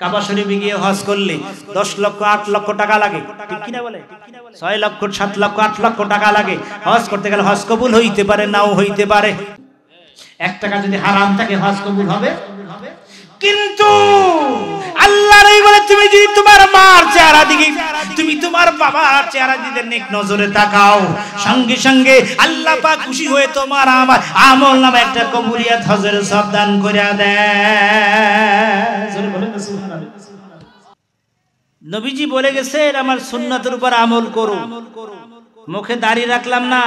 কাবা শরীফে গিয়ে হজ করলে 10 লক্ষ 8 লক্ষ টাকা লাগে, ঠিক কি না বলে? 6 লক্ষ 7 লক্ষ 8 লক্ষ টাকা লাগে। হজ করতে গেলে হজ কবুল হইতে পারে, নাও হইতে পারে। 1 টাকা যদি হারাম থাকে হজ কবুল হবে? কিন্তু আল্লাহর এই বলে তুমি যদি তোমার মার চেহারা দিকে, তুমি তোমার বাবার চেহারা দিকে নেক নজরে তাকাও, সঙ্গে সঙ্গে আল্লাহ পাক খুশি হয়ে তোমার আমার আমল নামে একটা কবুলিয়াত হজের সওয়াব দান করে দেয়। জোরে বলেন সুবহানাল্লাহ। নবীজি বলে গেছেন আমার সুন্নাতের উপর আমল করো। মুখে দাড়ি রাখলাম না,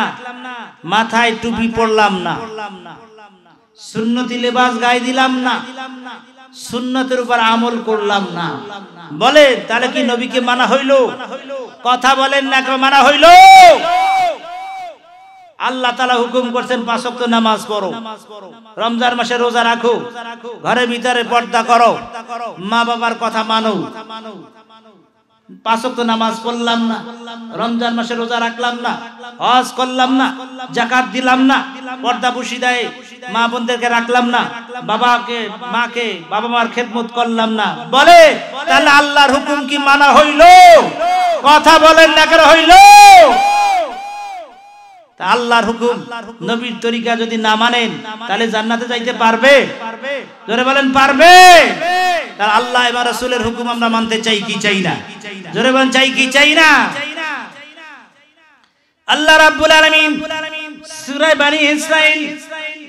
মাথায় টুপি পরলাম না, সুন্নতি লেবাস গায়ে দিলাম না, সুন্নতের উপর আমল করলাম না, বলে তাহলে কি নবীকে মানা হইল? কথা বলেন না, মানা হইল? আল্লাহ তাআলা হুকুম করছেন 5 ওয়াক্ত নামাজ পড়ো, রমজান মাসে রোজা রাখো, ঘরের ভিতরে পর্দা করো, মা বাবার কথা মানো। 5 ওয়াক্ত নামাজ পড়লাম না, রমজান মাসে রোজা রাখলাম না, হজ করলাম না, যাকাত দিলাম না, পর্দা পুশিদায় মা বোনদেরকে রাখলাম না, বাবাকে মাকে বাবা মার খেদমত করলাম না, বলে তাহলে আল্লাহর হুকুম কি মানা হইল? কথা বলেন না, কেন হইল? তা আল্লাহর হুকুম নবীর তরিকা যদি না মানেন তাহলে জান্নাতে যাইতে পারবে? জোরে বলেন পারবে? তাহলে আল্লাহ এবং রাসূলের হুকুম আমরা মানতে চাই কি চাই না? জোরে বলেন চাই কি চাই না? আল্লাহ রাব্বুল আলামিন সূরা বনী ইসরাঈল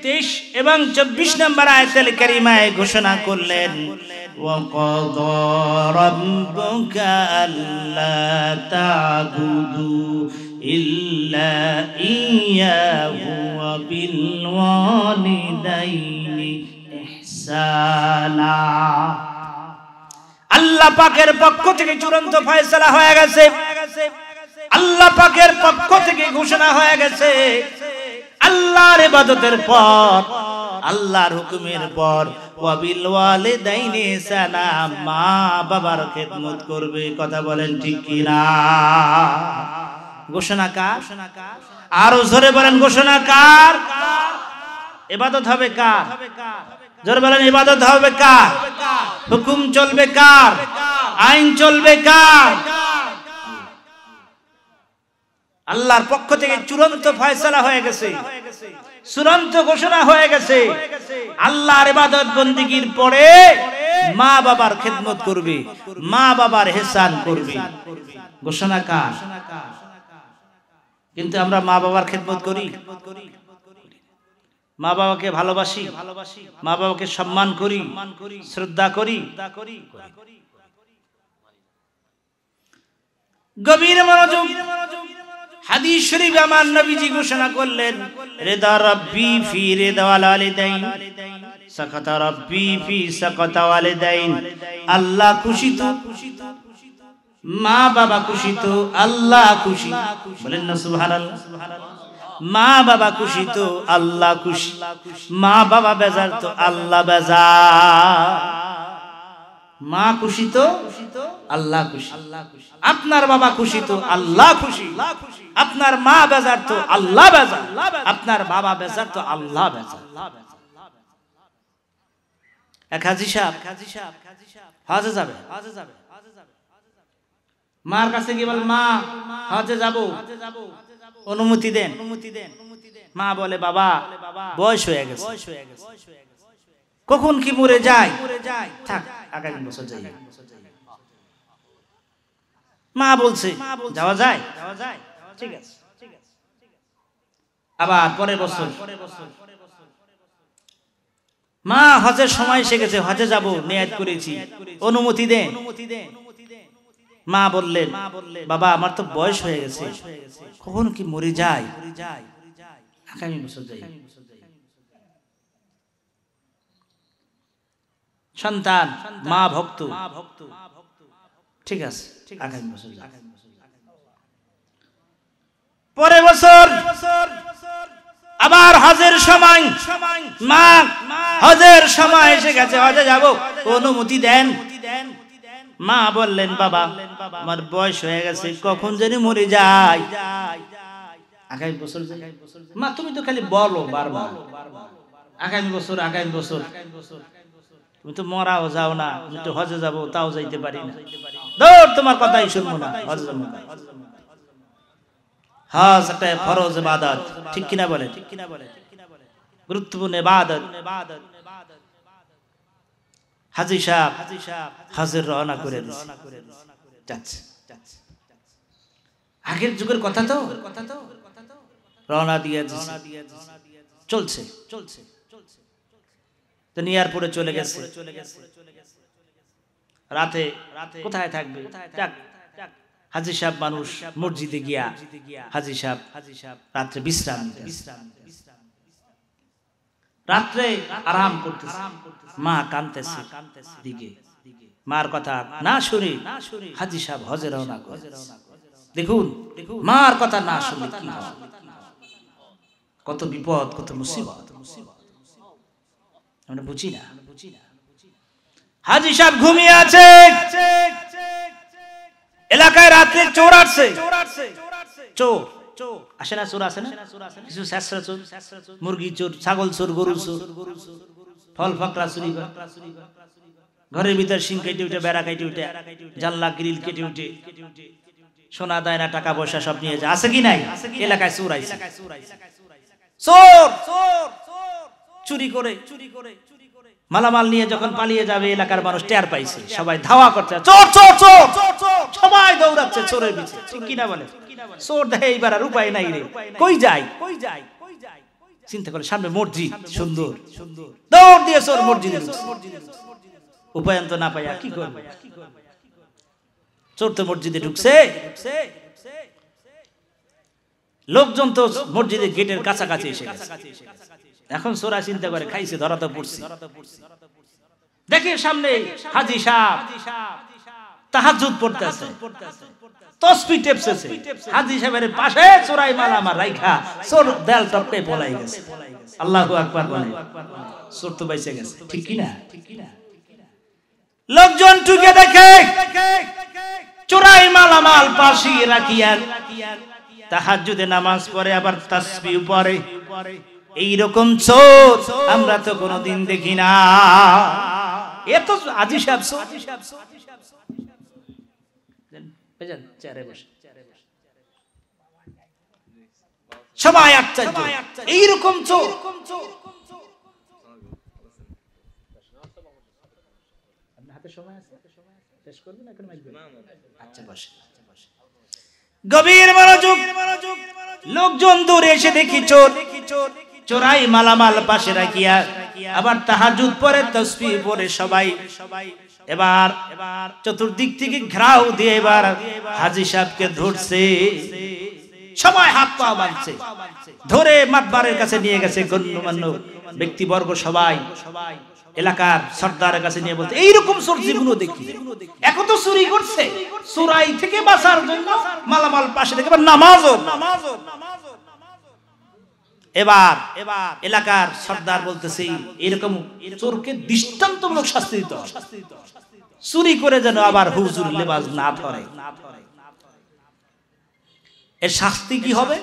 23 এবং 24 নম্বর আয়াতুল কারীমায় ঘোষণা করলেন, ওয়া ক্বাদা রাব্বুকা আল্লা তা'বুদু ইল্লা ইয়্যাহু ওয়া বিল ওয়ালিদাইনি ইহসানা। আল্লাহ পাকের পক্ষ থেকে চূড়ান্ত ফয়সালা হয়ে গেছে, আল্লাহ পাকের পক্ষ থেকে ঘোষণা হয়ে গেছে, আল্লাহর ইবাদতের পর, আল্লাহর হুকুমের পর ওয়া বিল ওয়ালিদাইনি ইহসানা, মা বাবার খেদমত করবে। কথা বলেন ঠিক কি না? ঘোষণা কার? আরো জোরে বলেন ঘোষণা কার? ইবাদত হবে কার? জোরে বলেন ইবাদত হবে কার? হুকুম চলবে কার? আইন চলবে কার? আল্লাহর পক্ষ থেকে চূড়ান্ত ফয়সালা হয়ে গেছে, চূড়ান্ত ঘোষণা হয়ে গেছে, আল্লাহর ইবাদত বন্দেগীর পরে মা বাবার খেদমত করবে, মা বাবার ইহসান করবে। ঘোষণা কার? কিন্তু আমরা মা বাবার খেদমত করি, মা বাবাকে ভালোবাসি, মা বাবাকে সম্মান করি, শ্রদ্ধা করি। গভীর মনোযোগ। হাদিস শরীফ আমার নবীজি ঘোষণা করলেন, রিদা রাব্বি ফি রিদা ওয়ালিদাইন, সাকাতা রাব্বি ফি সাকাতা ওয়ালিদাইন। আল্লাহ খুশি তো মা বাবা খুশি তো আল্লাহ খুশি। বলেন না সুবহানাল্লাহ। মা বাবা খুশি তো আল্লাহ খুশি, মা বাবা বেজার তো আল্লাহ বেজার। মা খুশি তো আল্লাহ খুশি, আপনার বাবা খুশি তো আল্লাহ খুশি, আপনার মা বেজার তো আল্লাহ বেজার, আপনার বাবা বেজার তো আল্লাহ বেজার। এক হাজী সাহেব হজে যাবে, মার কাছে গিয়ে বল, মা হজে যাব, অনুমতি দেন। মা বলে, বাবা বয়স হয়ে গেছে, কখন কি মরে যায়, থাক আগামী বছর যাই। মা বলছে যাওয়া যায়, ঠিক আছে। আবার পরের বছর মা হজের সময় এসে গেছে, হজে যাব নিয়ত করেছি, অনুমতি দেন। মা বললেন, বাবা আমার তো বয়স হয়ে গেছে, কখন কি মরে যায়, আগামী বছর যাই। সন্তান মা ভক্ত, ঠিক আছে আগামী বছর যাই। পরের বছর আবার হজের সময়, মা হজের সময় এসে গেছে, হজে যাব, অনুমতি দেন। মা বললেন, বাবা আমার বয়স হয়ে গেছে, কখন জানি মরে যায়, আগামী বছর যাই। মা তুমি তো খালি বলো বারবার আগামী বছর আগামী বছর, তুমি তো মরাও যাও না, আমি তো হজে যাবো তাও যাইতে পারি না, দৌড় তোমার কথাই শুনবো না, হজ যাবো না। হজ একটা ফরজ ইবাদত, ঠিক কিনা বলে? গুরুত্বপূর্ণ ইবাদত। হাজী সাহেব হজের রওনা করে যাচ্ছে। আগের যুগের কথা তো, রওনা দিয়ে চলছে তো এয়ারপোর্টে চলে গেছে। রাতে কোথায় থাকবে? হাজী সাহেব মানুষ মসজিদে গিয়া হাজী সাহেব রাত্রে বিশ্রাম, রাত্রে আরাম করতেছে। মা কাঁদতেছে দিকে, মার কথা না শুনে হাজী সাহেব হজে রওনা করে। দেখুন মার কথা না শুনে কি হয়, কত বিপদ, কত মুসিবত আমরা বুঝি না। হাজী সাহেব ঘুমিয়ে আছে, এলাকায় রাত্রে চোর আসছে। চোর আসে না, চোর আসে না, কিছু শেষরা চোর, মুরগি চোর, ছাগল চোর, গরু চোর, ফল ফকরা চুরি করে, ঘরের ভিতর সিং কেটে উঠে, বেড়া কেটে উঠে, জানলা গ্রিল কেটে উঠে, সোনা দায়না টাকা পয়সা সব নিয়ে যায়। আছে কি নাই? এলাকায় চোর আইছে, চোর চুরি করে মালামাল নিয়ে যখন পালিয়ে যাবে, এলাকার মানুষ টের পাইছে, সবাই ধাওয়া করছে, চোর চোর চোর, সবাই দৌড়াচ্ছে চোরের পিছে, ঠিক কিনা বলে? চোর দেখে এইবার আর উপায় নাই রে, কই যায়? চিন্তা করে সামনে মসজিদ সুন্দর, দৌড় দিয়ে চোর মসজিদে ঢুকছে। উপায়ন্ত না পাইয়া কি করবে? চোর তো মসজিদে ঢুকছে, লোকজন তো মসজিদের গেটের কাছাকাছি এসে গেছে। এখন সোরা চিন্তা করে খাইছে, ধরা তো পড়ছে। দেখে সামনে হাজী সাহেব তাহাজ্জুদ পড়তেছে, তসবিহ টেপতেছে। হাজী সাহেবের পাশে চোরাই মালামাল রাইখা চোর দেয়াল টপকে পলাই গেছে। আল্লাহু আকবার বলে, চোর তো বাইচে গেছে, ঠিক কি না? লোকজন টুকে দেখে চোরাই মালামাল পাশে রাখিয়া তাহাজ্জুদে নামাজ পড়ে, আবার তাসবিহ পড়ে। এইরকম চোর আমরা তো কোনোদিন দেখি না। এ তো হাজী সাহেব চোর। সবাই আশ্চর্য, এইরকম চোর। গভীর মনোযোগ, লোকজন দূরে এসে দেখি চোর চোরাই মালামাল পাশে রাখিয়া আবার তাহাজ্জুদ পড়ে, তাসবিহ পড়ে সবাই। এবার চতুর্দিক থেকে ঘেরাও দিয়ে এবার হাজী সাহেবকে ধরছে, সবাই হাত পা বাঁধছে, ধরে মাতবারের কাছে নিয়ে গেছে। গণ্যমান্য ব্যক্তিবর্গ সবাই এলাকার সর্দারের কাছে নিয়ে বলতে, এইরকম চোর জীবনও দেখি, এখন তো চুরি করছে, চোরাই থেকে বাঁচার জন্য মালামাল পাশে রেখে নামাজও। এবার এলাকার সর্দার বলতেছে, এরকম চোরকে দৃষ্টান্তমূলক শাস্তি দিতে হবে, চুরি করে যেন আবার হুজুর লেবাস না ধরে। এর শাস্তি কি হবে?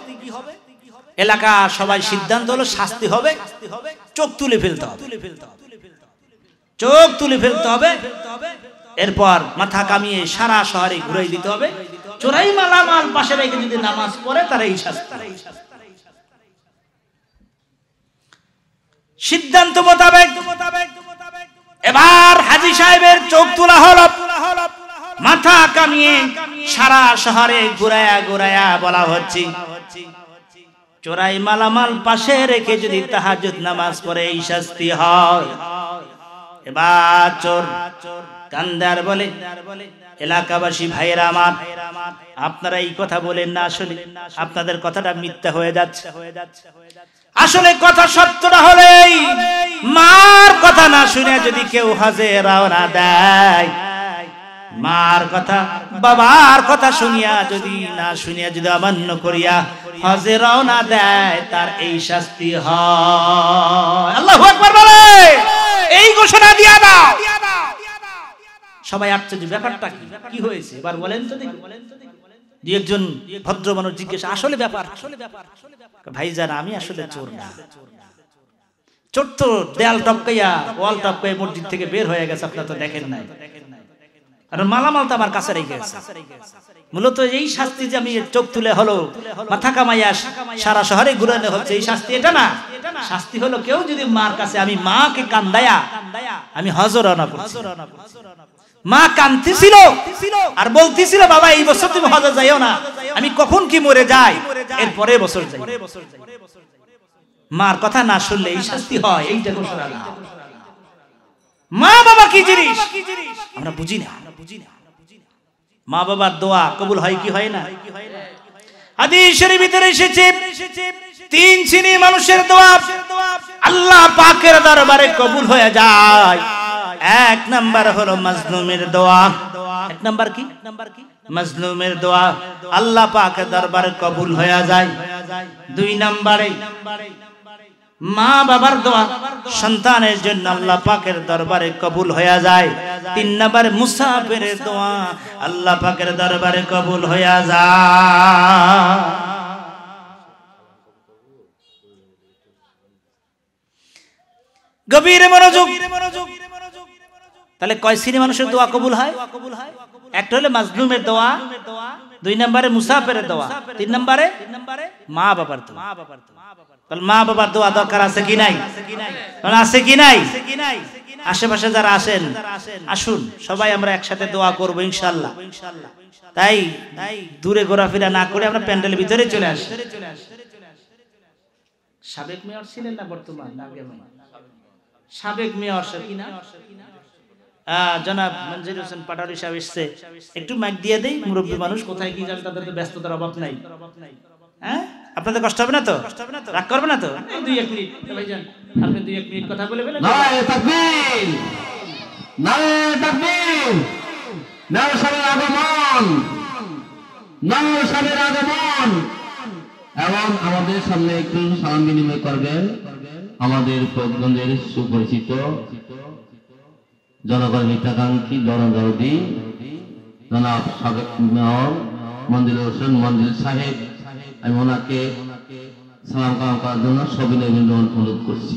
এলাকা সবাই সিদ্ধান্ত হলো শাস্তি হবে চোখ তুলে ফেলতে হবে, চোখ তুলে ফেলতে হবে। এরপর মাথা কামিয়ে সারা শহরে ঘুরাই দিতে হবে। চোরাই মালামাল পাশে রেখে যদি নামাজ পড়ে তার এই শাস্তি। সিদ্ধান্ত মোতাবেক এবার হাজী সাহেবের চোখ তোলা হলো, মাথা কামিয়ে সারা শহরে ঘুরায়া ঘুরায়া বলা হচ্ছে, চোরাই মালামাল পাশে রেখে যদি তাহাজ্জুদ নামাজ পড়ে এই শাস্তি হয়। এবার চোর কান্দার বলে, এলাকাবাসী ভাইয়েরা আমার, আপনারা এই কথা বলেন না, আসলে আপনাদের কথাটা মিথ্যা হয়ে যাচ্ছে। আসলে কথা সত্যটা হলেই মার কথা না শুনে যদি কেউ হজে রওনা দেয়, মার কথা বাবার কথা শুনিয়া যদি না শুনিয়া যদি অমান্য করিয়া হজে রওনা দেয়, তার এই শাস্তি হয়। আল্লাহু আকবার বলে এই ঘোষণা দিয়া দাও। সবাই আশ্চর্য, ব্যাপারটা কি হয়েছে এবার বলেন তো দেখি। দুই একজন ভদ্র মানুষ জিজ্ঞেস, আসলে ব্যাপার ভাইজান, আমি আসলে চোর না, ছোট্ট দেয়াল টপকাইয়া ওয়াল টপকাই মসজিদ থেকে বের হয়ে গেছে, আপনারা তো দেখেন নাই। আর মালামাল তো আমার কাছে রেখে গেছে। মূলত এই শাস্তি যে আমি চোখ তুলে হলো মাথা কামাইয়া সারা শহরে ঘুরানো হচ্ছে, এই শাস্তি এটা না। শাস্তি হলো কেউ যদি মার কাছে, আমি মাকে কান্দায়া আমি হজরানা করছি, মা কাঁদতেছিল আর বলতেছিল বাবা এই বছর তুমি হজে যাইও না, আমি কখন কি মরে যাই, এরপরে বছর যাই। মার কথা না শুনলে এই শাস্তি হয়, এইটা ঘোষণা না। মা বাবা কি জিনিস আমরা বুঝি না। মা বাবার দোয়া কবুল হয় কি হয় না? হাদিসের ভিতরে এসেছে তিন শ্রেণীর মানুষের দোয়া আল্লাহ পাকের দরবারে কবুল হয়ে যায়। এক নাম্বার হলো মাজলুমের দোয়া। এক নাম্বার কি? মাজলুমের দোয়া আল্লাহ পাকের দরবারে কবুল হয়ে যায়। দুই নাম্বারে মা বাবার দোয়া সন্তানের জন্য আল্লাহ পাকের দরবারে কবুল হয়ে যায়। তিন নম্বরে মুসাফিরের দোয়া আল্লাহ পাকের দরবারে কবুল হয়ে যায়। গভীর মনোযোগ। তাহলে কয় শ্রেণীর মানুষের দোয়া কবুল হয়? একটা হলো মাজলুমের দোয়া, দুই নম্বরে মুসাফিরের দোয়া, তিন নম্বরে মা বাবার দোয়া। তাহলে মা বাবার দোয়া দরকার আছে কি নাই? আছে কি নাই? আশেপাশে যারা আসেন আসুন, সবাই আমরা একসাথে দোয়া করবো ইনশাআল্লাহ। তাই দূরে ঘোরাফেরা না করে আমরা প্যান্ডেলের ভিতরে চলে আসি। সাবেক মেয়র ছিলেন না বর্তমান? সাবেক মেয়র জনাব মঞ্জুর হোসেন পাটারি সাহেব এসছে, একটু মাইক দিয়ে দেই। মুরব্বী মানুষ কোথায় কি যান, তাদের তো ব্যস্ততার অভাব নাই। হ্যাঁ, আপনাদের কষ্ট হবে না তো? রাগ করবে না তো? 2-1 মিনিট ভাইজান, আপনি 2-1 মিনিট কথা বলে বলেন। নারে তাকবীর, নারে তাকবীর, নারে সাহেবের আগমন, নারে সাহেবের আগমন। এবং আমাদের সামনে একটু সালাম বিনিময় করবেন আমাদের প্রজ্ঞদের সুপরিচিত জনগণ হিতাকাঙ্ক্ষী জনদরদি জনাব সাবেক মেয়র মঞ্জুর হোসেন মঞ্জুর সাহেব। আমি ওনাকে সালাম কালাম করার জন্য সবিনয় অনুরোধ করছি।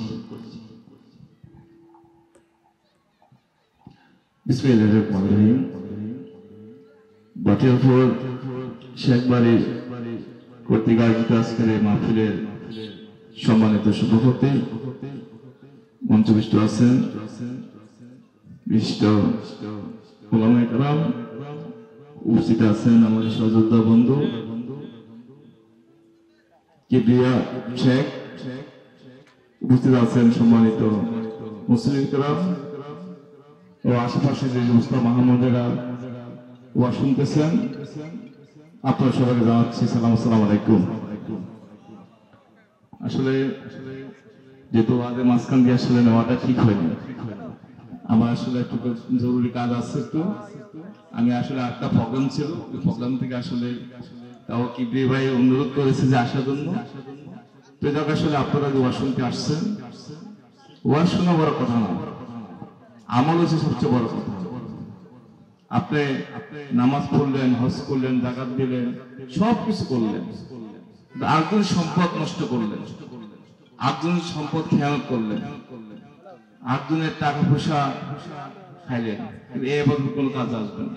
বিসমিল্লাহির রহমানির রহিম। বাটিয়াপুর শেখ বাড়ির কর্তৃক আয়োজিত আজকের এই মাহফিলের সম্মানিত সভাপতি, মঞ্চবিষ্ট আছেন বিশিষ্ট ওলামায়ে কেরাম, উপস্থিত আছেন আমাদের সহযোদ্ধা বন্ধু কিবরিয়া শেখ, উপস্থিত আছেন সম্মানিত মুসলিম কেরাম ও আশেপাশে যে সমস্ত মাহমুদেরা ওয়া শুনতেছেন, আপনার সবাইকে জানাচ্ছি সালাম, আসসালামু আলাইকুম। আসলে যেহেতু আগে মাঝখান দিয়ে আসলে নেওয়াটা ঠিক হয়নি, আমার আসলে একটু জরুরি কাজ আছে একটু। আমি আসলে একটা প্রোগ্রাম ছিল, ওই প্রোগ্রাম থেকে আসলে তাও কিবরি ভাই অনুরোধ করেছে যে আসার জন্য। তো যাক, আসলে আপনারা ওয়া শুনতে আসছেন, ওয়া শোনা বড় কথা না, আমল হচ্ছে সবচেয়ে বড় কথা। আপনি নামাজ পড়লেন, হজ করলেন, যাকাত দিলেন, সবকিছু করলেন, আরেকজন সম্পদ নষ্ট করলেন, আরেকজনের সম্পদ খেয়ানত করলেন, আরেকজনের টাকা পয়সা খাইলেন, কিন্তু এবার কোনো কাজ আসবে না।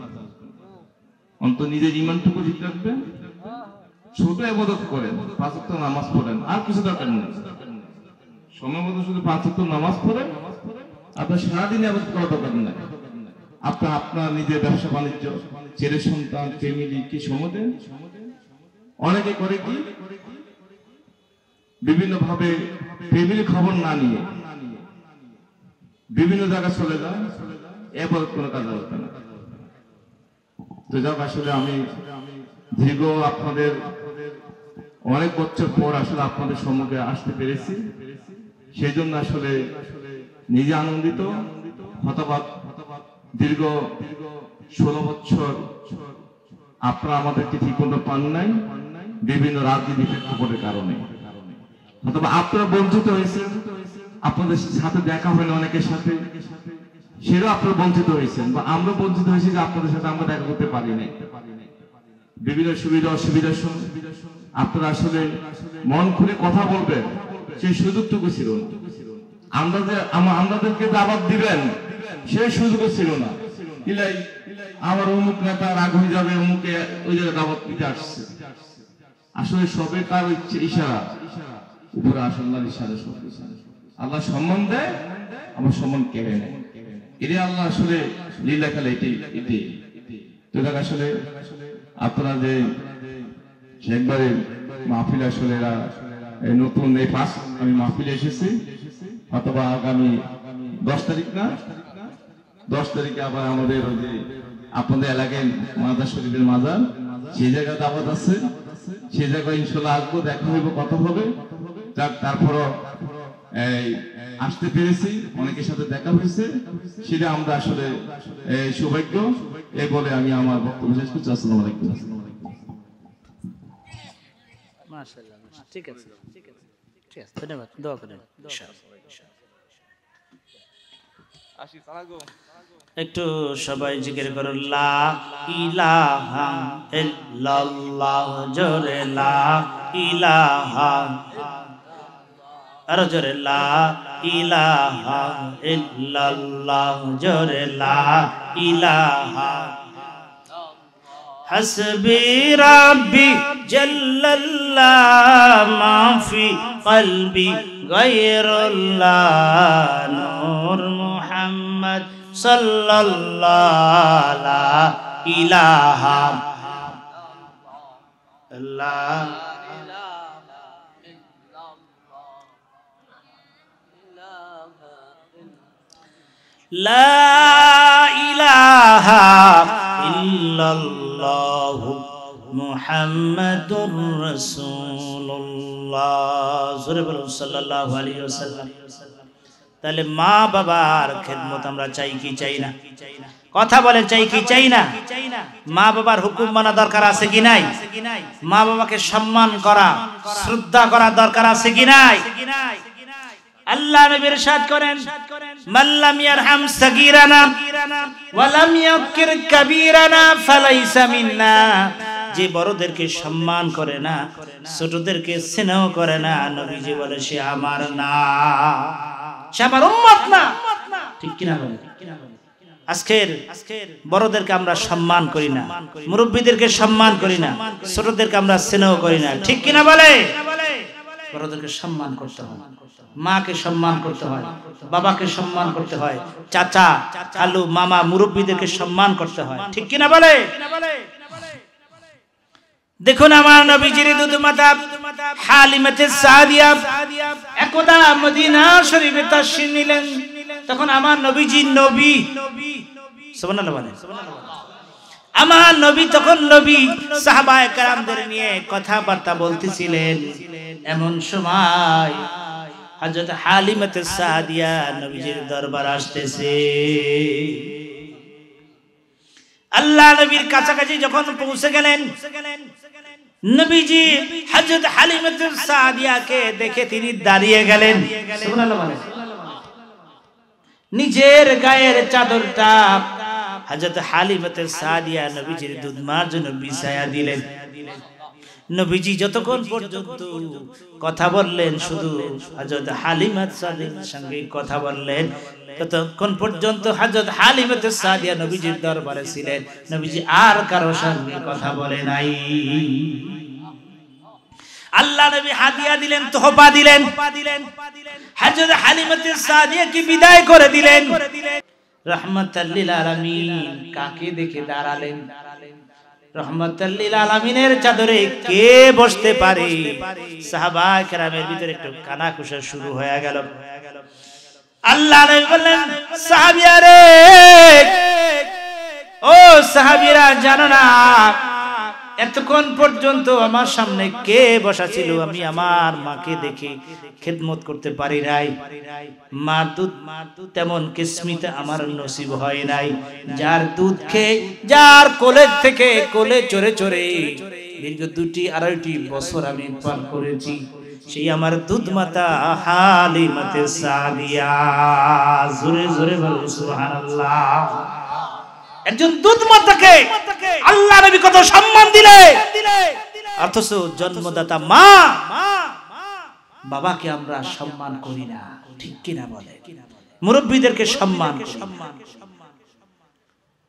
অন্তত নিজের ইমানটুকু ঠিক রাখবেন, ছোট ইবাদত করেন, 5 ওয়াক্ত নামাজ পড়েন, আর কিছু দরকার নেই। সময় মতো শুধু 5 ওয়াক্ত নামাজ পড়েন, আপনার সারাদিন ইবাদত করার দরকার নেই। আপনার নিজের ব্যবসা বাণিজ্য, ছেলে সন্তান, ফ্যামিলি কি সময় দেন। অনেকে করে কি বিভিন্ন ভাবে ফ্যামিলি খবর না নিয়ে বিভিন্ন জায়গায় চলে যায়, এবার কোনো কাজ হবে না। তো যাক, আসলে আমি দীর্ঘ আপনাদের অনেক বছর পর আসলে আপনাদের সম্মুখে আসতে পেরেছি, সেই জন্য আসলে নিজে আনন্দিত, হতবাক। দীর্ঘ 16 বছর আপনারা আমাদেরকে ঠিক মতো পান নাই, বিভিন্ন রাজনীতি প্রেক্ষাপটের কারণে, অথবা আপনারা বঞ্চিত হয়েছেন, আপনাদের সাথে দেখা হয়নি অনেকের সাথে, সেটাও আপনারা বঞ্চিত হয়েছেন, বা আমরা বঞ্চিত হয়েছি যে আপনাদের সাথে আমরা দেখা করতে পারি নাই। বিভিন্ন সুবিধা অসুবিধা আপনারা আসলে মন খুলে কথা বলবেন, সেই সুযোগটুকু ছিল না। আমাদেরকে দাওয়াত দিবেন সেই সুযোগও ছিল না। ইলাই আমার অমুক নেতা রাগ হয়ে যাবে, অমুকে ওই জায়গায় দাওয়াত দিতে আসছে। আসলে সবে তার ইশারা, উপরে আসল্লাহর ইশারা। আল্লাহ সম্মান দেয়, আমার সম্মান কেড়ে নেয়। এটাই আল্লাহ আসলে লীলা খেলে। এটাই তো আসলে আপনারা যে একবারে মাহফিল, আসলে এরা নতুন এই ফার্স্ট আমি মাহফিলে এসেছি, অথবা আগামী 10 তারিখ না 10 তারিখে আবার আমাদের ওই যে আপনাদের এলাকায় মাজার শরীফের মাজার, সেই জায়গায় দাওয়াত আছে। সেই জায়গায় ইনশাল্লাহ আসবো, দেখা হইব, কথা হবে। তারপরও আসতে পেরেছি, অনেকের সাথে দেখা হয়েছে, সেটা আমরা আসলে সৌভাগ্য। এই বলে আমি আমার বক্তব্য শেষ করছি। আসসালামু আলাইকুম। মাশাআল্লাহ, ঠিক আছে, ধন্যবাদ, দোয়া করেন। একটু সবাই জিকির করুন, লা ইলাহা ইল্লাল্লাহ, জোরে লা ইলাহা, আরো জোরে লা ইলাহা ইল্লাল্লাহ, জোরে লা ইলাহা। হাসবি রাব্বি জাল্লাল্লাহ, মা ফি কলবি গায়রুল্লাহ, নূর মুহাম্মদ সাল্লাল্লাহু লা ইলাহা ইল্লাল্লাহ, লা ইলাহা ইল্লাল্লাহ মুহাম্মাদুর রাসূলুল্লাহ, জোরে বলুন সাল্লাল্লাহু আলাইহি ওয়াসাল্লাম। তাহলে মা বাবার খেদমত আমরা চাই কি চাই না? কথা বলেন, চাই কি চাই না? মা বাবার হুকুম মানা দরকার আছে কি নাই? মা বাবাকে সম্মান করা, শ্রদ্ধা করা দরকার আছে কি নাই? আল্লাহ নবী ইরশাদ করেন, মাল্লাম ইয়ারহাম সাগীরানা ওয়া লাম ইয়াকির কাবীরানা ফালাইসা মিন্না। যে বড়দেরকে সম্মান করে না, ছোটদেরকে স্নেহ করে না, নবীজি বলে সে আমার না, সে আমার উম্মত না। ঠিক কিনা বলেন? আজকের বড়দেরকে আমরা সম্মান করি না, মুরব্বীদেরকে সম্মান করি না, ছোটদেরকে আমরা স্নেহ করি না। ঠিক কিনা বলে? বড়দেরকে সম্মান করতে হয়, মাকে সম্মান করতে হয়, বাবাকে সম্মান করতে হয়, চাচা খালু মামা মুরব্বীদেরকে সম্মান করতে হয়। ঠিক কিনা বলে? দেখুন আমার নবীজির দুধমাতা হালিমাতে সাদিয়া একদা মদিনা শরীফে তাশরীফ নিলেন। তখন আমার নবীজি নবী, সুবহানাল্লাহ বলেন, আমার নবী তখন নবী সাহাবায়ে কেরামদের নিয়ে কথাবার্তা বলতেছিলেন। এমন সময় হযরত হালিমাতে সাদিয়া নবীজির দরবার আসতেছে। আল্লাহ নবীর কাছাকাছি যখন পৌঁছে গেলেন, নবীজি হযরত হালিমাতে সাদিয়াকে দেখে তিনি দাঁড়িয়ে গেলেন। সুবহানাল্লাহ বলেন। নিজের গায়ের চাদরটা হযরত হালিমাতে সাদিয়া নবীজির দুধমার জন্য বিছায়া দিলেন। নবীজি যতক্ষণ পর্যন্ত কথা বললেন, শুধু হযরত হালিমা সাদিয়ার সঙ্গে কথা বললেন, ততক্ষণ পর্যন্ত হযরত হালিমাতে সাদিয়া নবীজির দরবারে ছিলেন। নবীজি আর কারো সঙ্গে কথা বলে নাই। আল্লাহ নবী হাদিয়া দিলেন, তোহফা দিলেন, হযরত হালিমাতে সাদিয়াকে বিদায় করে দিলেন। রাহমাতাল লিল আলামিন কাকে দেখে দাঁড়ালেন? রহমাতাল লিল আলামিনের চাদরে কে বসতে পারে? সাহাবায়ে কেরামের ভিতরে একটু কানাঘুষা শুরু হয়ে গেল। আল্লাহ নবী বললেন, সাহাবীরা রে, ও সাহাবীরা, জানো না এতক্ষণ পর্যন্ত আমার সামনে কে বসা ছিল? আমি আমার মাকে দেখে খেদমত করতে পারি নাই। মার দুধ তেমন কিসমিতে আমার নসিব হয় নাই। যার দুধ খেয়ে, যার কোলে থেকে কোলে চড়ে চড়ে দীর্ঘ 2-2.5 বছর আমি পান করেছি, সেই আমার দুধ মাতা হালিমাতে সাদিয়া। জোরে জোরে বলুন সুবহানাল্লাহ। একজন দুধ মাতাকে আল্লাহ নবী কত সম্মান দিলে, অথচ জন্মদাতা মা বাবাকে আমরা সম্মান করি না, ঠিক কিনা বলে? মুরব্বীদেরকে সম্মান করি।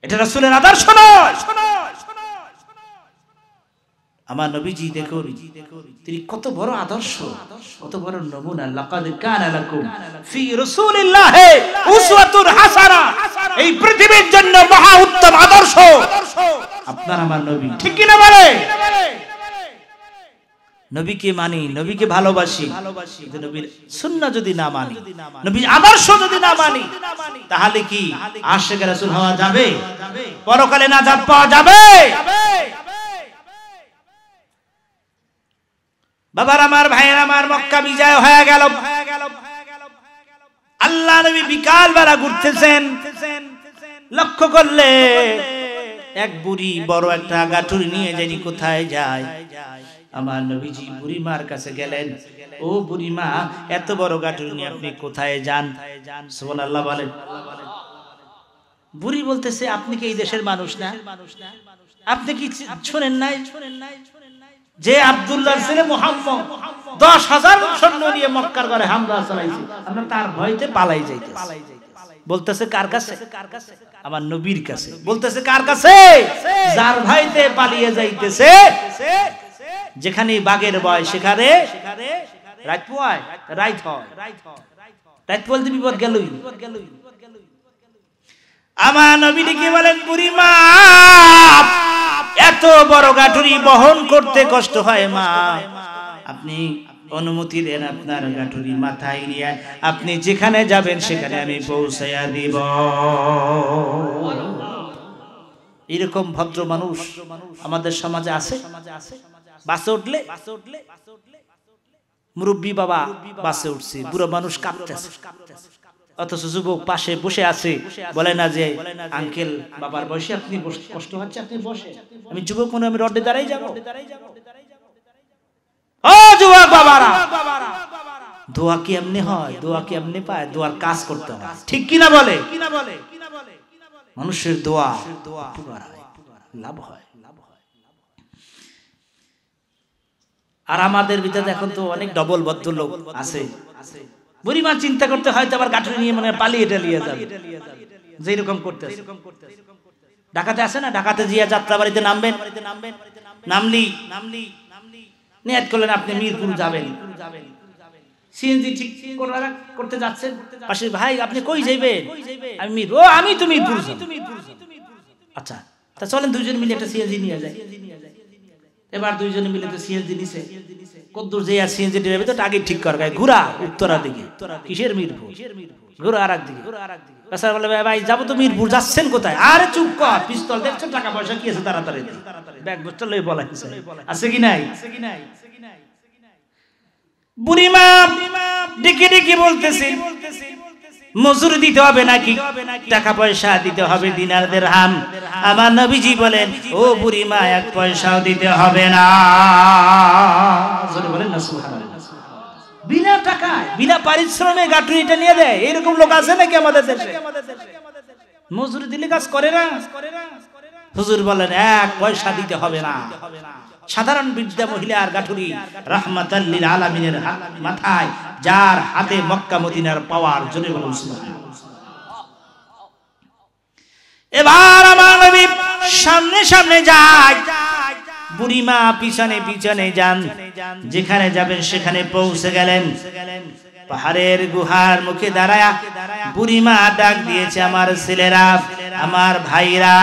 এটা রাসূলের আদর্শ নয়। আমার নবীজি দেখুন তিনি কত বড় আদর্শ, কত বড় নমুনা। লাকাদ কানা লাকুম ফি রাসূলিল্লাহি উসওয়াতুন হাসানা। এই পৃথিবীর জন্য মহা উত্তম আদর্শ আপনার আমার নবী, ঠিক কি না বলে? নবীকে মানি, নবীকে ভালোবাসি, কিন্তু নবীর সুন্নাহ যদি না মানি, নবীর আদর্শ যদি না মানি, তাহলে কি আশিকে রাসূল হওয়া যাবে? পরকালে নাজাত পাওয়া যাবে? বাবার আমার, ভাইয়ের আমার, মক্কা বিজয় হয়ে গেল। আল্লাহ নবী বিকাল বেলা ঘুরতেছেন, লক্ষ্য করলে এক বুড়ি বড় একটা গাঠুরি নিয়ে জানি কোথায় যায়। আমার নবীজি বুড়িমার কাছে গেলেন, ও বুড়িমা, এত বড় গাঠুরি নিয়ে আপনি কোথায় যান? সুবহানাল্লাহ বলেন। বুড়ি বলতেছে, আপনি কি এই দেশের মানুষ না? আপনি কি শুনেন নাই যে আব্দুল্লাহর ছেলে মুহাম্মদ 10,000 সৈন্য নিয়ে মক্কার ঘরে হামলা চালাইছে, আমরা তার ভয়তে পালাই যাইতেছি। বলতেছে কার কাছে? আমার নবীর কাছে। বলতেছে কার কাছে? যার ভয়তে পালিয়ে যাইতেছে। যেখানে বাঘের ভয় সেখানে রাত হয়, রাত হয়, রাত বলতে বিপদ গেলই। আমার নবী কি বলেন, বুড়িমা, এত বড় গাঠুরি বহন করতে কষ্ট হয় মা, আপনি অনুমতি দেন আপনার গাঠুরি মাথায় নিয়ে আপনি যেখানে যাবেন সেখানে আমি পৌঁছাইয়া দিব। এরকম ভদ্র মানুষ আমাদের সমাজে আছে? বাসে উঠলে মুরব্বী বাবা বাসে উঠছে, বুড়ো মানুষ কাঁপতেছে, অথচ যুবক পাশে বসে আছে, বলে না যে আঙ্কেল বাবার বয়সে আপনি কষ্ট হচ্ছে, আপনি বসে, আমি যুবক মনে আমি রডে দাঁড়াই যাব। ও যুবক বাবারা, দোয়া কি এমনি হয়? দোয়া কি এমনি পায়? দোয়ার কাজ করতে হয়, ঠিক কিনা বলে? মানুষের দোয়া উপকার হয়, লাভ হয়। আর আমাদের ভিতরে এখন তো অনেক ডবল বদ্ধ লোক আছে। বুড়িমা চিন্তা করতে হয়তো আবার গাঠুরি নিয়ে মানে পালিয়ে টালিয়ে যাবে, যেরকম করতে ঢাকাতে আসে না, ঢাকাতে জিয়া যাত্রা বাড়িতে নামবেন, নামলি নিয়ত করলেন আপনি মিরপুর যাবেন, সিএনজি ঠিক করতে যাচ্ছেন, পাশে ভাই আপনি কই যাইবেন? আমি তো মিরপুর যাব। আচ্ছা, তা চলেন দুইজন মিলে একটা সিএনজি নিয়ে যাই। এবার দুইজনে মিলে তো সিএনজি নিছে, কদ্দূর যে আর সিএনজি ড্রাইভার তো আগে ঠিক কর গায়, ঘুরা উত্তরা দিকে, কিসের মিরপুর, ঘুরা আরেক দিকে। বেচারা বলে, ভাই যাবো তো মিরপুর, যাচ্ছেন কোথায়? আরে চুপ কর, পিস্তল দেখছো, টাকা পয়সা কি আছে, তাড়াতাড়ি ব্যাগ বস্তা লই বলাইছে, আছে কি নাই? বুড়িমা ডেকে ডেকে বলতেছে, মজুরি দিতে হবে নাকি? টাকা পয়সা দিতে হবে, দিনার দিরহাম। আমার নবীজি বলেন, ও বুড়িমা, এক পয়সাও দিতে হবে না। বলেন না সুবহানাল্লাহ। বিনা টাকায়, বিনা পারিশ্রমে গাঠুরিটা নিয়ে দেয়, এরকম লোক আছে নাকি আমাদের দেশে? মজুরি দিলে কাজ করে না। হুজুর বলেন, এক পয়সা দিতে হবে না। সাধারণ বৃদ্ধা মহিলার গাঠুরি রাহমাতাল লিল আলামিনের মাথায়, যার হাতে মক্কা মদিনার পাওয়ার জন্য বলুন সুবহানাল্লাহ। এবার আমার নবী সামনে সামনে যায়, বুড়িমা পিছনে পিছনে যান, যেখানে যাবেন সেখানে পৌঁছে গেলেন। পাহাড়ের গুহার মুখে দাঁড়ায়া বুড়িমা ডাক দিয়েছে, আমার ছেলেরা, আমার ভাইরা,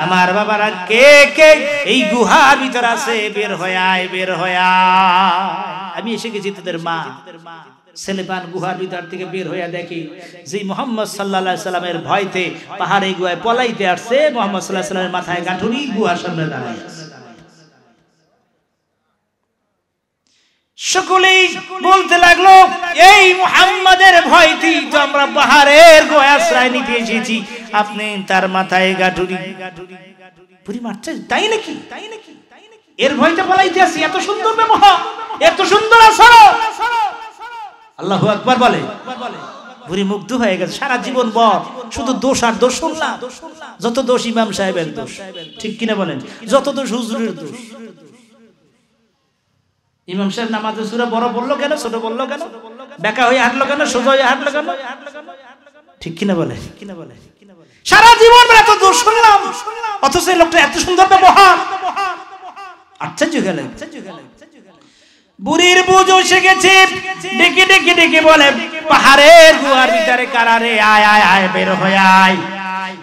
আমার বাবারা, কে কে এই গুহার ভিতর আছে? বের হয়ে আয়, বের হয়ে আয়। আমি এসে গেছি তোদের মা। ছেলেপান গুহার ভিতর থেকে বের হইয়া দেখি যে মুহাম্মদ সাল্লাল্লাহু আলাইহি সাল্লামের ভয়তে পাহাড়ে গুহায় পলাইতে আসছে, মুহাম্মদ সাল্লাল্লাহু আলাইহি সাল্লামের মাথায় গাঁঠুরি, গুহার সামনে দাঁড়ায় আছে। সকলেই বলতে লাগলো, এই মুহাম্মাদের ভয়তে তো আমরা পাহাড়ের গুহায় আশ্রয় নিতে এসেছি, আপনি তার মাথায় গাঁঠুরি। বুড়ি মারছে, তাই নাকি? এর ভয়তে পলাইতে আসি? এত সুন্দর ব্যবহার, এত সুন্দর আচরণ। আল্লাহু আকবার বলে। বুড়ি মুগ্ধ হয়ে গেছে। সারা জীবন বর শুধু দোষ আর দোষ শুনলাম। যত দোষ ইমাম সাহেবের দোষ, ঠিক কিনা বলেন? যত দোষ হুজুরের দোষ। ইমাম সাহেব নামাজে সূরা বড় বললো কেন, ছোট বললো কেন, বেকা হয়ে হাঁটলো কেন, সোজা হয়ে হাঁটলো কেন? ঠিক কিনা বলে? সারা জীবন এত দোষ শুনলাম, অথচ এই লোকটা এত সুন্দর ব্যবহার। আশ্চর্য গেল। বুড়ির বুঝ এসে গেছে, ডেকে ডেকে ডেকে বলে, পাহাড়ের গুহার ভিতরে কারারে, আয় আয় আয়, বের হয়ে আয়।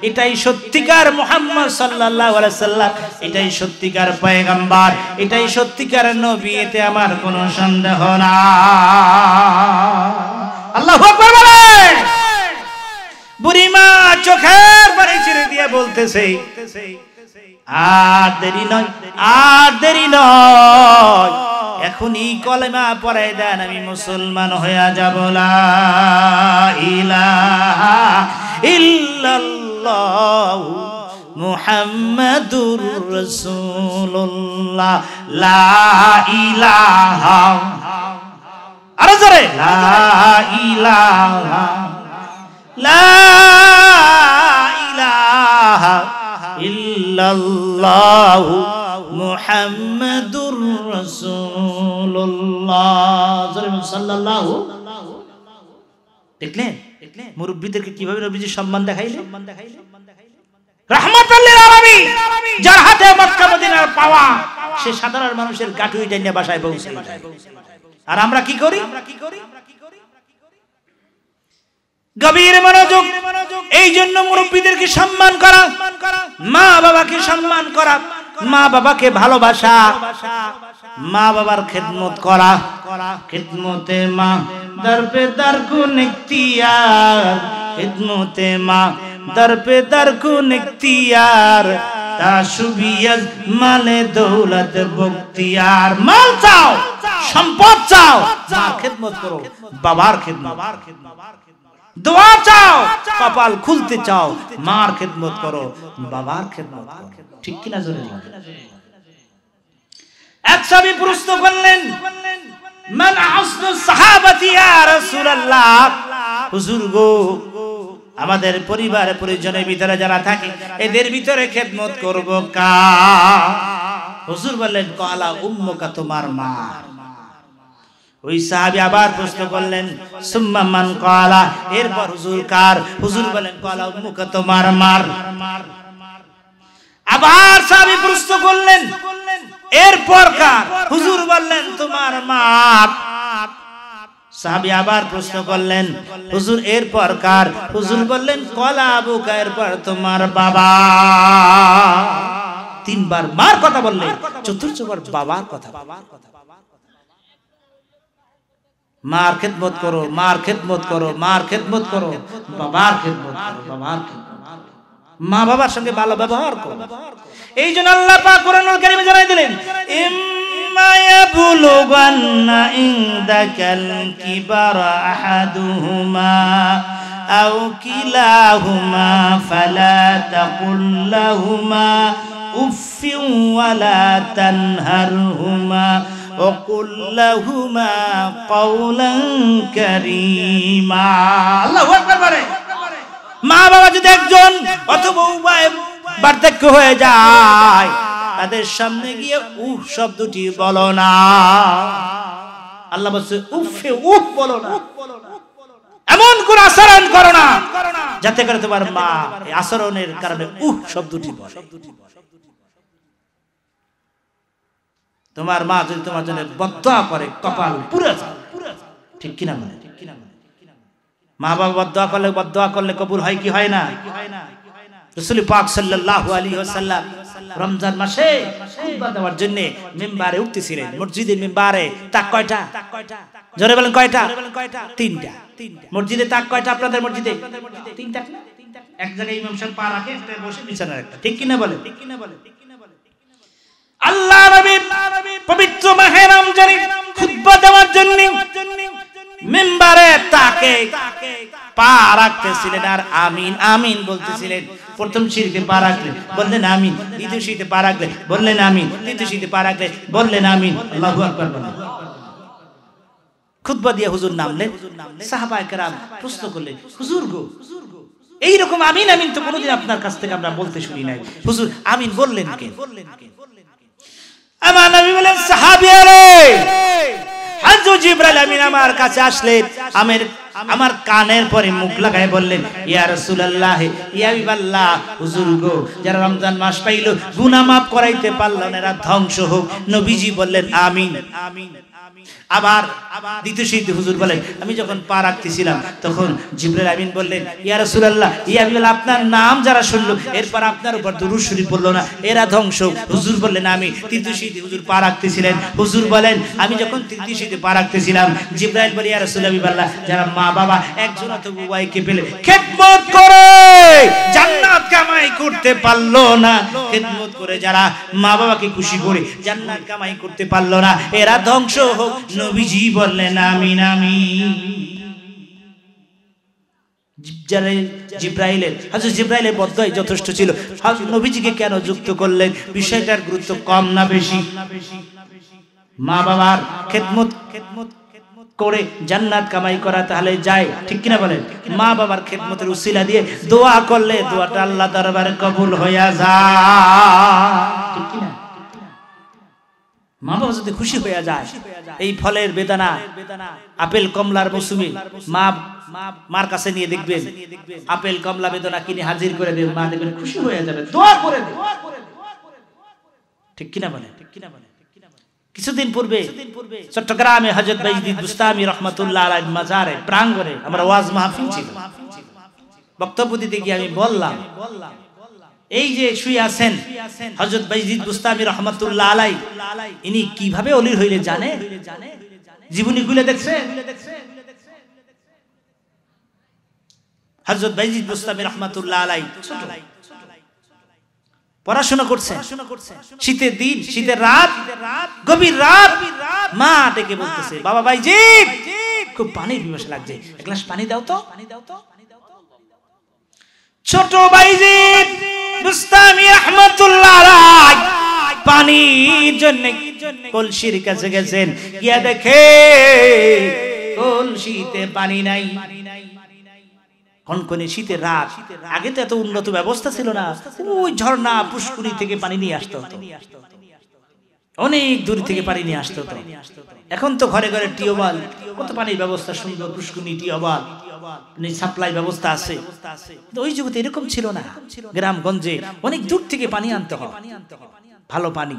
এটাই সত্যিকার মুহাম্মদ সাল্লাল্লাহু আলাইহি সাল্লাম, এটাই সত্যিকার পয়গম্বর, এটাই সত্যিকার নবী, এতে আমার কোনো সন্দেহ না। আল্লাহু আকবার বলেন। বুড়িমা চোখের পানি ছেড়ে দিয়ে বলতেছে, আর দেরি নয়, আর দেরি নয়, এখনই কলেমা পড়াই দেন, আমি মুসলমান হয়ে যাব। লা ইলাহা ইল্লাল্লাহু মুহাম্মাদুর রাসূলুল্লাহ, লা ইলাহা, আরো জোরে, লা ইলাহা, লা ইলাহা ইল্লাল্লাহু মুহাম্মাদুর রাসূলুল্লাহ সাল্লাল্লাহু। দেখলেন মুরব্বিদেরকে কিভাবে নবীজি সম্মান দেখাইলেন? রাহমাতুল লিল আলামিন, যার হাতে মক্কা মদিনার পাওয়া, সে সাধারণ মানুষের গাটুই টাইনা বাসায় পৌঁছে যায়। আর আমরা কি করি? গভীর মনোযোগ। এই জন্য মুরব্বিদেরকে সম্মান করা, মা বাবাকে সম্মান করা, মা বাবাকে ভালোবাসা, মা বাবার খেদমত করা। খেদমতে মা দর পে দর কুন ইখতিয়ার, খেদমতে মা দর পে দর কুন ইখতিয়ার, তাশুবিয়াত মালে দৌলত বখতিয়ার। মাল চাও, সম্পদ চাও, মার খেদমত করো, বাবার খেদমত। দোয়া চাও, কপাল খুলতে চাও, মার খেদমত করো, বাবার খেদমত করো। ঠিক কিনা জোরে? এক সাহাবী প্রশ্ন করলেন, মান আসনু সাহাবাতি ইয়া রাসূলুল্লাহ, হুজুর গো, আমাদের পরিবার পরিজনের ভিতরে যারা থাকে, এদের ভিতরে খেদমত করব কার? হুজুর বললেন, কালা উম্মুকা, তোমার মা। ওই সাহাবী আবার প্রশ্ন করলেন, সুম্মা মান কালা, এরপর হুজুর কার? হুজুর বলেন, কালা উম্মুকা, তোমার মার। আবার সাহাবী প্রশ্ন করলেন, এরপর কার? হুজুর বললেন, তোমার মার। সাহাবী আবার প্রশ্ন করলেন, হুজুর এরপর কার? হুজুর বললেন, কালা আবুকা, এরপর তোমার বাবা। তিনবার মার কথা বললেন, চতুর্থবার বাবার কথা। মার খেদমত করো, মার খেদমত করো, মার খেদমত করো, বাবার খেদমত করো, বাবার খেদমত। মা বাবার সঙ্গে ভালো ব্যবহার করো। এই জন্য আল্লাহ পাক কোরআনুল কারীমে জানাই দিলেন, ইম্মা ইয়াবলুগান্না ইনদাকাল কিবারা আহাদুহুমা আও কিলাহুমা ফালা তাকুল লাহুমা উফফিন ওয়ালা তানহারহুমা وقل لهما قولا كريما। আল্লাহু আকবার বলে। মা বাবা যদি একজন অথবা উভয় বার্ধক্য হয়ে যায়, তাদের সামনে গিয়ে উফ শব্দটি বলো না। আল্লাহ বলছে উফে উফ বলো না, এমন কোন আচরণ করো না যাতে করে তোমার মা এই আচরণের কারণে উফ শব্দটি বলে। তোমার মা যদি তোমার জন্য বদদোয়া করে, কপাল পুরো যায়। ঠিক কিনা বলে? মা বাবা বদদোয়া করলে কবুল হয় কি হয় না? রাসূল পাক সাল্লাল্লাহু আলাইহি ওয়াসাল্লাম রমজান মাসে খুতবা দেওয়ার জন্য মিম্বারে উঠতেছিলেন। মসজিদের মিম্বারে তাক কয়টা? জোরে বলেন কয়টা? তিনটা। মসজিদে তাক কয়টা আপনাদের মসজিদে? তিনটা। এক জায়গায় ইমাম সাহেব পা রাখে, একটা বসে বিছানার একটা। ঠিক কিনা বলে? আল্লাহ নবী পবিত্র মাহে রমজানে খুতবা দেওয়ার জন্য মিম্বারে তাকে পা রাখতেছিলেন আর আমিন আমিন বলতেছিলেন। প্রথম সিঁড়িতে পা রাখলেন, বললেন আমিন। দ্বিতীয় সিঁড়িতে পা রাখলেন, বললেন আমিন। তৃতীয় সিঁড়িতে পা রাখলেন, বললেন আমিন। আল্লাহু আকবার বলেন। খুতবা দিয়ে হুজুর নামলেন। সাহাবায়ে কেরাম প্রশ্ন করলেন, হুজুর গো, এইরকম আমিন আমিন তো কোনোদিন আপনার কাছ থেকে আমরা বলতে শুনি নাই, হুজুর আমিন বললেন কেন? আমার নবী বলেন সাহাবীরা হযরত জিবরাইল আমিন আমার কাছে আসলেন আমার কানের পরে মুখ লাগায় বললেন ইয়া রাসূলুল্লাহ ইয়া হাবিবাল্লাহ হুজুর গো যারা রমজান মাস পাইলো গুনাহ maaf করাইতে পারল না এরা ধ্বংস হোক। নবীজি বললেন আমিন। আবার দ্বিতীয় শহীদ হুজুর বলেন আমি যখন পা রাখতেছিলাম তখন জিবরাইল আমিন বললেন ইয়া রাসূলুল্লাহ ইয়া হাবিবাল্লাহ আপনার নাম যারা শুনলো এরপর আপনার উপর দুরূদ শরীফ পড়লো না এরা ধ্বংস। হুজুর বললেন আমি। তৃতীয় শহীদ হুজুর পা রাখতেছিলেন। হুজুর বলেন আমি যখন তৃতীয় শহীদে পা রাখতেছিলাম জিবরাইল বলে ইয়া রাসূলুল্লাহ হাবিবাল্লাহ যারা মা বাবা একজন অথবা উভয়কে পেলে খেদমত করে জান্নাত কামাই করতে পারলো না, খেদমত করে যারা মা বাবাকে খুশি করে জান্নাত কামাই করতে পারলো না এরা ধ্বংস হোক। নবীজি বললেন আমিন আমিন। হযরত জিবরাইলের বদদোয়া যথেষ্ট ছিল, নবীজিকে কেন যুক্ত করলেন? বিষয়টার গুরুত্ব কম না বেশি? মা বাবার খেদমত করে জান্নাত কামাই করা তাহলে যায়, ঠিক কিনা বলেন? মা বাবার খেদমতের উসিলা দিয়ে দোয়া করলে দোয়াটা আল্লাহ দরবারে কবুল হয়ে যায়, ঠিক কিনা? মা বাবা যদি খুশি হয়ে যায়, এই ফলের বেদানা আপেল কমলার মৌসুমে মার কাছে নিয়ে দেখবেন আপেল কমলা বেদানা কিনে হাজির করে দেবেন, মা দেখবেন খুশি হয়ে যাবে, দোয়া করে দেবে, ঠিক কিনা বলে? কিছুদিন পূর্বে চট্টগ্রামে হযরত বাইজিদ বুস্তামি রাহমাতুল্লাহ আলাইহির মাজারে প্রাঙ্গণে আমরা ওয়াজ মাহফিল ছিল। বক্তব্য দিতে গিয়ে আমি বললাম এই যে শুয়ে আছেন হযরত বাইজিদ বুস্তামি রাহমাতুল্লাহ আলাইহি, ইনি কিভাবে ওলির হইলে জানে? জীবনী খুলে দেখছে। হযরত বাইজিদ বুস্তামি রাহমাতুল্লাহ আলাইহি পড়াশোনা করছে, শীতের দিন, শীতের রাত, গভীর রাত, মা ডেকে বলতেছে বাবা বাইজিদ খুব পানির পিপাসা লাগছে, এক গ্লাস পানি দাও তো। ছোট বাইজিদ বুস্তামি রাহমাতুল্লাহ আলাইহি পানির জন্য কলসির কাছে গেছেন, গিয়া দেখে কলসিতে পানি নাই। কনকনে শীতের রাত, আগে তো এত উন্নত ব্যবস্থা ছিল না, ওই ঝর্ণা পুষ্কুনি থেকে পানি নিয়ে আসতে হতো, অনেক দূর থেকে পানি নিয়ে আসতে হতো। এখন তো ঘরে ঘরে টিউবওয়েল, কত পানির ব্যবস্থা সুন্দর, পুষ্কুনি, টিউবওয়েল, সাপ্লাই ব্যবস্থা আছে। ওই যুগে এরকম ছিল না, গ্রামগঞ্জে অনেক দূর থেকে পানি আনতে হয়, ভালো পানি।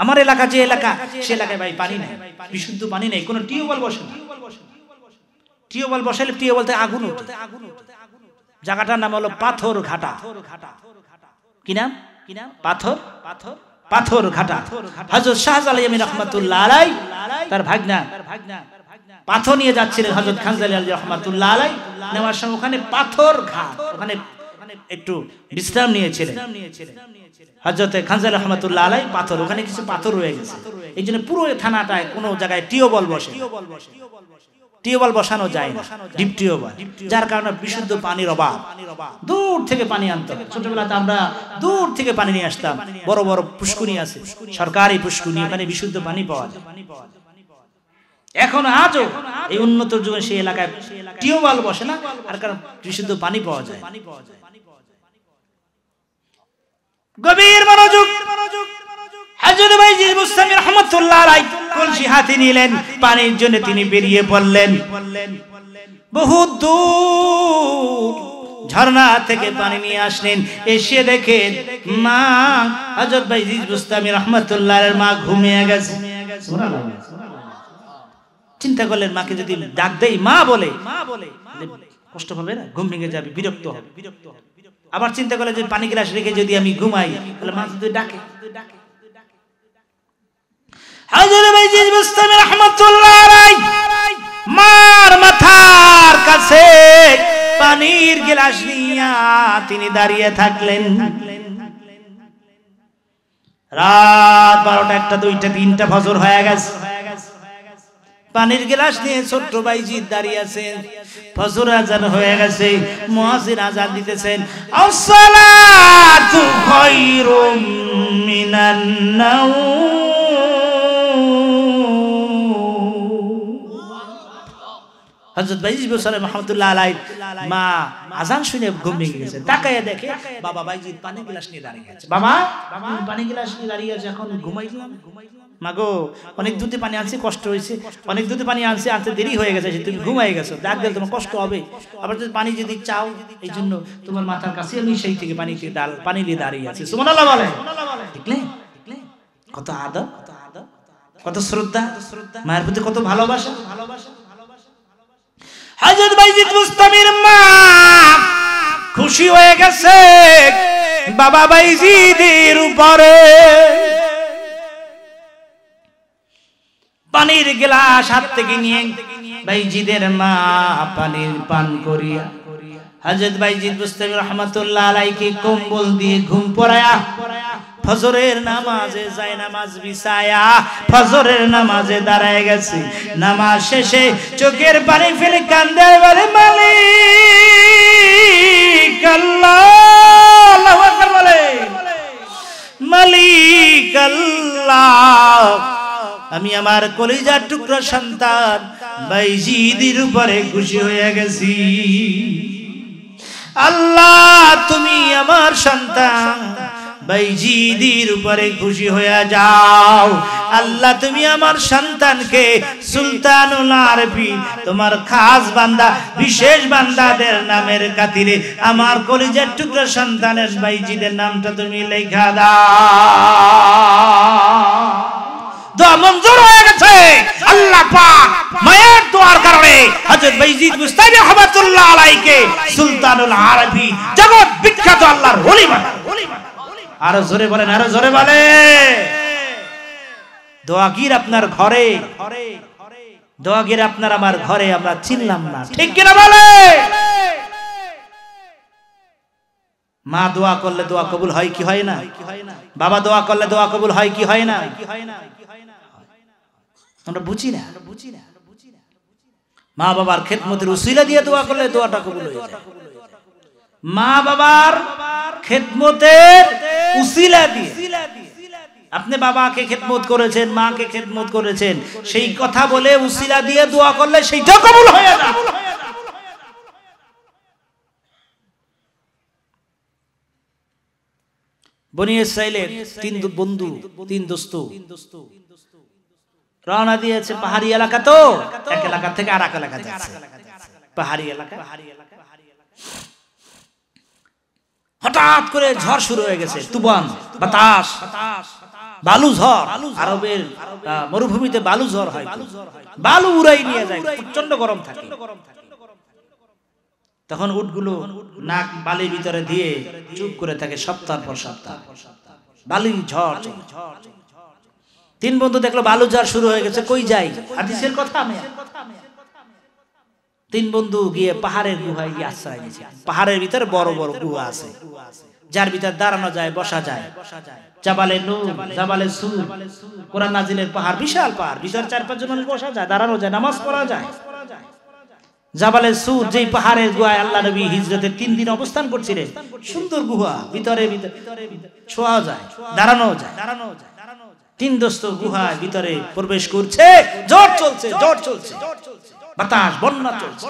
আমার এলাকা যে এলাকা, সে এলাকায় ভাই পানি নেই, বিশুদ্ধ পানি নেই, কোনো টিউবওয়েল বসে না। টিউবওয়েল বসাইলে টিউবওয়েল থেকে আগুন ওঠে। জায়গাটার নাম হলো পাথর ঘাটা। কি নাম? পাথর ঘাটা। হযরত শাহজালাল আমিন রাহমাতুল্লাহ আলাইহি তার ভাগনা পাথর নিয়ে যাচ্ছিলেন হযরত খানজালি আলী রাহমাতুল্লাহ আলাইহি, নেওয়ার সময় ওখানে পাথর ঘাট, ওখানে একটু বিশ্রাম নিয়েছিলেন হযরত খানজালি রাহমাতুল্লাহ আলাইহি। পাথর, ওখানে কিছু পাথর রয়ে গেছে, এই জন্য পুরো থানাটায় কোনো জায়গায় টিউবওয়েল বসে, টিউবওয়েল বসানো যায় না, ডিপ টিউবওয়েল, যার কারণে বিশুদ্ধ পানির অভাব, দূর থেকে পানি আনতে হয়। ছোটবেলাতে আমরা দূর থেকে পানি নিয়ে আসতাম, বড় বড় পুষ্কুনি আছে, সরকারি পুষ্কুনি, ওখানে বিশুদ্ধ পানি পাওয়া যায়। এখন আজও এই উন্নত যুগে সেই এলাকায় টিউবওয়েল বসে না, আর কারণ বিশুদ্ধ পানি পাওয়া যায়। গভীর মনোযোগ। হযরত বাইজিদ বুস্তামি রাহমাতুল্লাহ আলাইহি কলসি হাতে নিলেন, পানির জন্য তিনি বেরিয়ে পড়লেন। বহু দূর ঝর্ণা থেকে পানি নিয়ে আসলেন, এসে দেখেন মা হযরত বাইজিদ বুস্তামি রাহমাতুল্লাহ আলাইহির মা ঘুমিয়ে গেছে। চিন্তা করলেন মাকে যদি ডাক দেই, মা বলে কষ্ট পাবে না, ঘুম ভেঙে যাবে, বিরক্ত হবে। আবার চিন্তা করলেন যে পানি গ্লাস রেখে যদি আমি ঘুমাই তাহলে মা যদি ডাকে। হযরত বাইজিদ বুস্তামি রাহমাতুল্লাহ আলাইহি মার মাথার কাছে পানির গ্লাস নিয়ে তিনি দাঁড়িয়ে থাকলেন। রাত 12টা, 1টা, 2টা, 3টা, ফজর হয়ে গেছে। পানির গ্লাস নিয়ে ছোট্ট বাইজিদ দাঁড়িয়ে আছেন, ফজর আজান হয়ে গেছে, মুয়াজ্জিন আজান দিতেছেন, আসসালাতু খায়রুম মিনান নাওম। হযরত বাইজিদ বসরে রহমাতুল্লাহ আলাইহি মা আজান শুনে ঘুম ভেঙে গেছে, তাকায় দেখে বাবা বাইজিদ পানি গ্লাস নিয়ে দাঁড়িয়ে আছে। বাবা পানি গ্লাস নিয়ে দাঁড়িয়ে আছে, এখন ঘুমাইলাম? মাগো অনেক দুধে পানি আনছি, কষ্ট হয়েছে, অনেক দুধে পানি আনছি, আনতে দেরি হয়ে গেছে, তুমি ঘুমাই গেছো, ডাক দিলে তোমার কষ্ট হবে, আবার যদি পানি যদি চাও এই জন্য তোমার মাথার কাছে আমি সেই থেকে পানি দিয়ে দাঁড়িয়ে আছি। সুবহানাল্লাহ বলে। দেখলে কত আদব, কত শ্রদ্ধা, মায়ের প্রতি কত ভালোবাসা। হযরত বাইজিদ বুস্তামির মা খুশি হয়ে গেছে বাবা বাইজিদের উপরে। পানির গ্লাস হাত থেকে নিয়ে বাইজিদের মা পানির পান করিয়া হযরত বাইজিদ বুস্তামি রহমাতুল্লাহ আলাইহি কম্বল দিয়ে ঘুম পড়ায়া ফজরের নামাজে যায়, নামাজ বিছায়া ফজরের নামাজে দাঁড়ায় গেছে। নামাজ শেষে চোখের পানি ফেলে কান্দে বলে মালিক আল্লাহ, আল্লাহু আকবার বলে, মালিক আল্লাহ, আমি আমার কলিজার টুকরা সন্তান বাইজিদের উপরে খুশি হয়ে গেছি। আল্লাহ তুমি আমার সন্তান বাইজিদের উপরে খুশি হয়ে যাও। আল্লাহ তুমি আমার সন্তানকে সুলতানুল আরবি, তোমার খাস বান্দা, বিশেষ বান্দাদের নামের খাতিরে আমার কলিজার টুকরা সন্তানের বাইজিদের নামটা তুমি লেখা দাও। দোয়া মঞ্জুর হয়ে গেছে। আল্লাহ পাক মায়ের দোয়ার কারণে হযরত বাইজিদ বুস্তামি রহমাতুল্লাহ আলাইহিকে সুলতানুল আরবি, জগৎ বিখ্যাত আল্লাহর ওলি বানালেন। আরো জোরে বলেন, আরো জোরে বলে। দোয়াগির আপনার ঘরে, দোয়াগির আপনার আমার ঘরে আমরা চিনলাম না, ঠিক কিনা বলে? মা দোয়া করলে দোয়া কবুল হয় কি হয় না? বাবা দোয়া করলে দোয়া কবুল হয় কি হয় না? আমরা বুঝি না। মা বাবার খেদমতের উসিলা দিয়ে দোয়া করলে দোয়াটা কবুল হয়ে যায়। মা বাবার খেদমতের উসিলা দিয়ে আপনি বাবাকে খেদমত করেছেন, মাকে খেদমত করেছেন, সেই কথা বলে উসিলা দিয়ে দোয়া করলে সেইটা কবুল হয়ে যায়। বনি ইসরাইলের তিন বন্ধু, তিন দোস্ত রওনা দিয়েছে পাহাড়ি এলাকা, তো এক এলাকা থেকে আর এক এলাকা যাচ্ছে, পাহাড়ি এলাকা। হঠাৎ করে ঝড় শুরু হয়ে গেছে, তুফান, বাতাস, বালু ঝড়। আরবের মরুভূমিতে বালু ঝড় হয়, বালু উড়াই নিয়ে যায়, প্রচন্ড গরম থাকে। তখন উটগুলো নাক বালির ভিতরে দিয়ে চুপ করে থাকে সপ্তাহ পর সপ্তাহ। বালির ঝড়, তিন বন্ধু দেখলো বালু ঝড় শুরু হয়ে গেছে, কই যাই? হাদিসের কথা। তিন বন্ধু গিয়ে পাহাড়ের গুহায় গিয়ে আশ্রয় নিয়েছে। পাহাড়ের ভিতরে বড় বড় গুহা আছে, যার ভিতরে দাঁড়ানো যায়, বসা যায়। জাবালে নূর, জাবালে সুর, কোরআন নাজিলের পাহাড়, বিশাল পাহাড়, ভিতরে 4-5 জন বসা যায়, দাঁড়ানো যায়, নামাজ পড়া যায়। জাবালে সুর, যেই পাহাড়ের গুহায় আল্লাহ নবী হিজরতের 3 দিন অবস্থান করছিলেন, সুন্দর গুহা, ভিতরে শোয়া যায়, দাঁড়ানো যায়। তিন দোস্ত গুহার ভিতরে প্রবেশ করছে, ঝড় চলছে, ঝড় চলছে, বাতাস, বন্যা চলছে।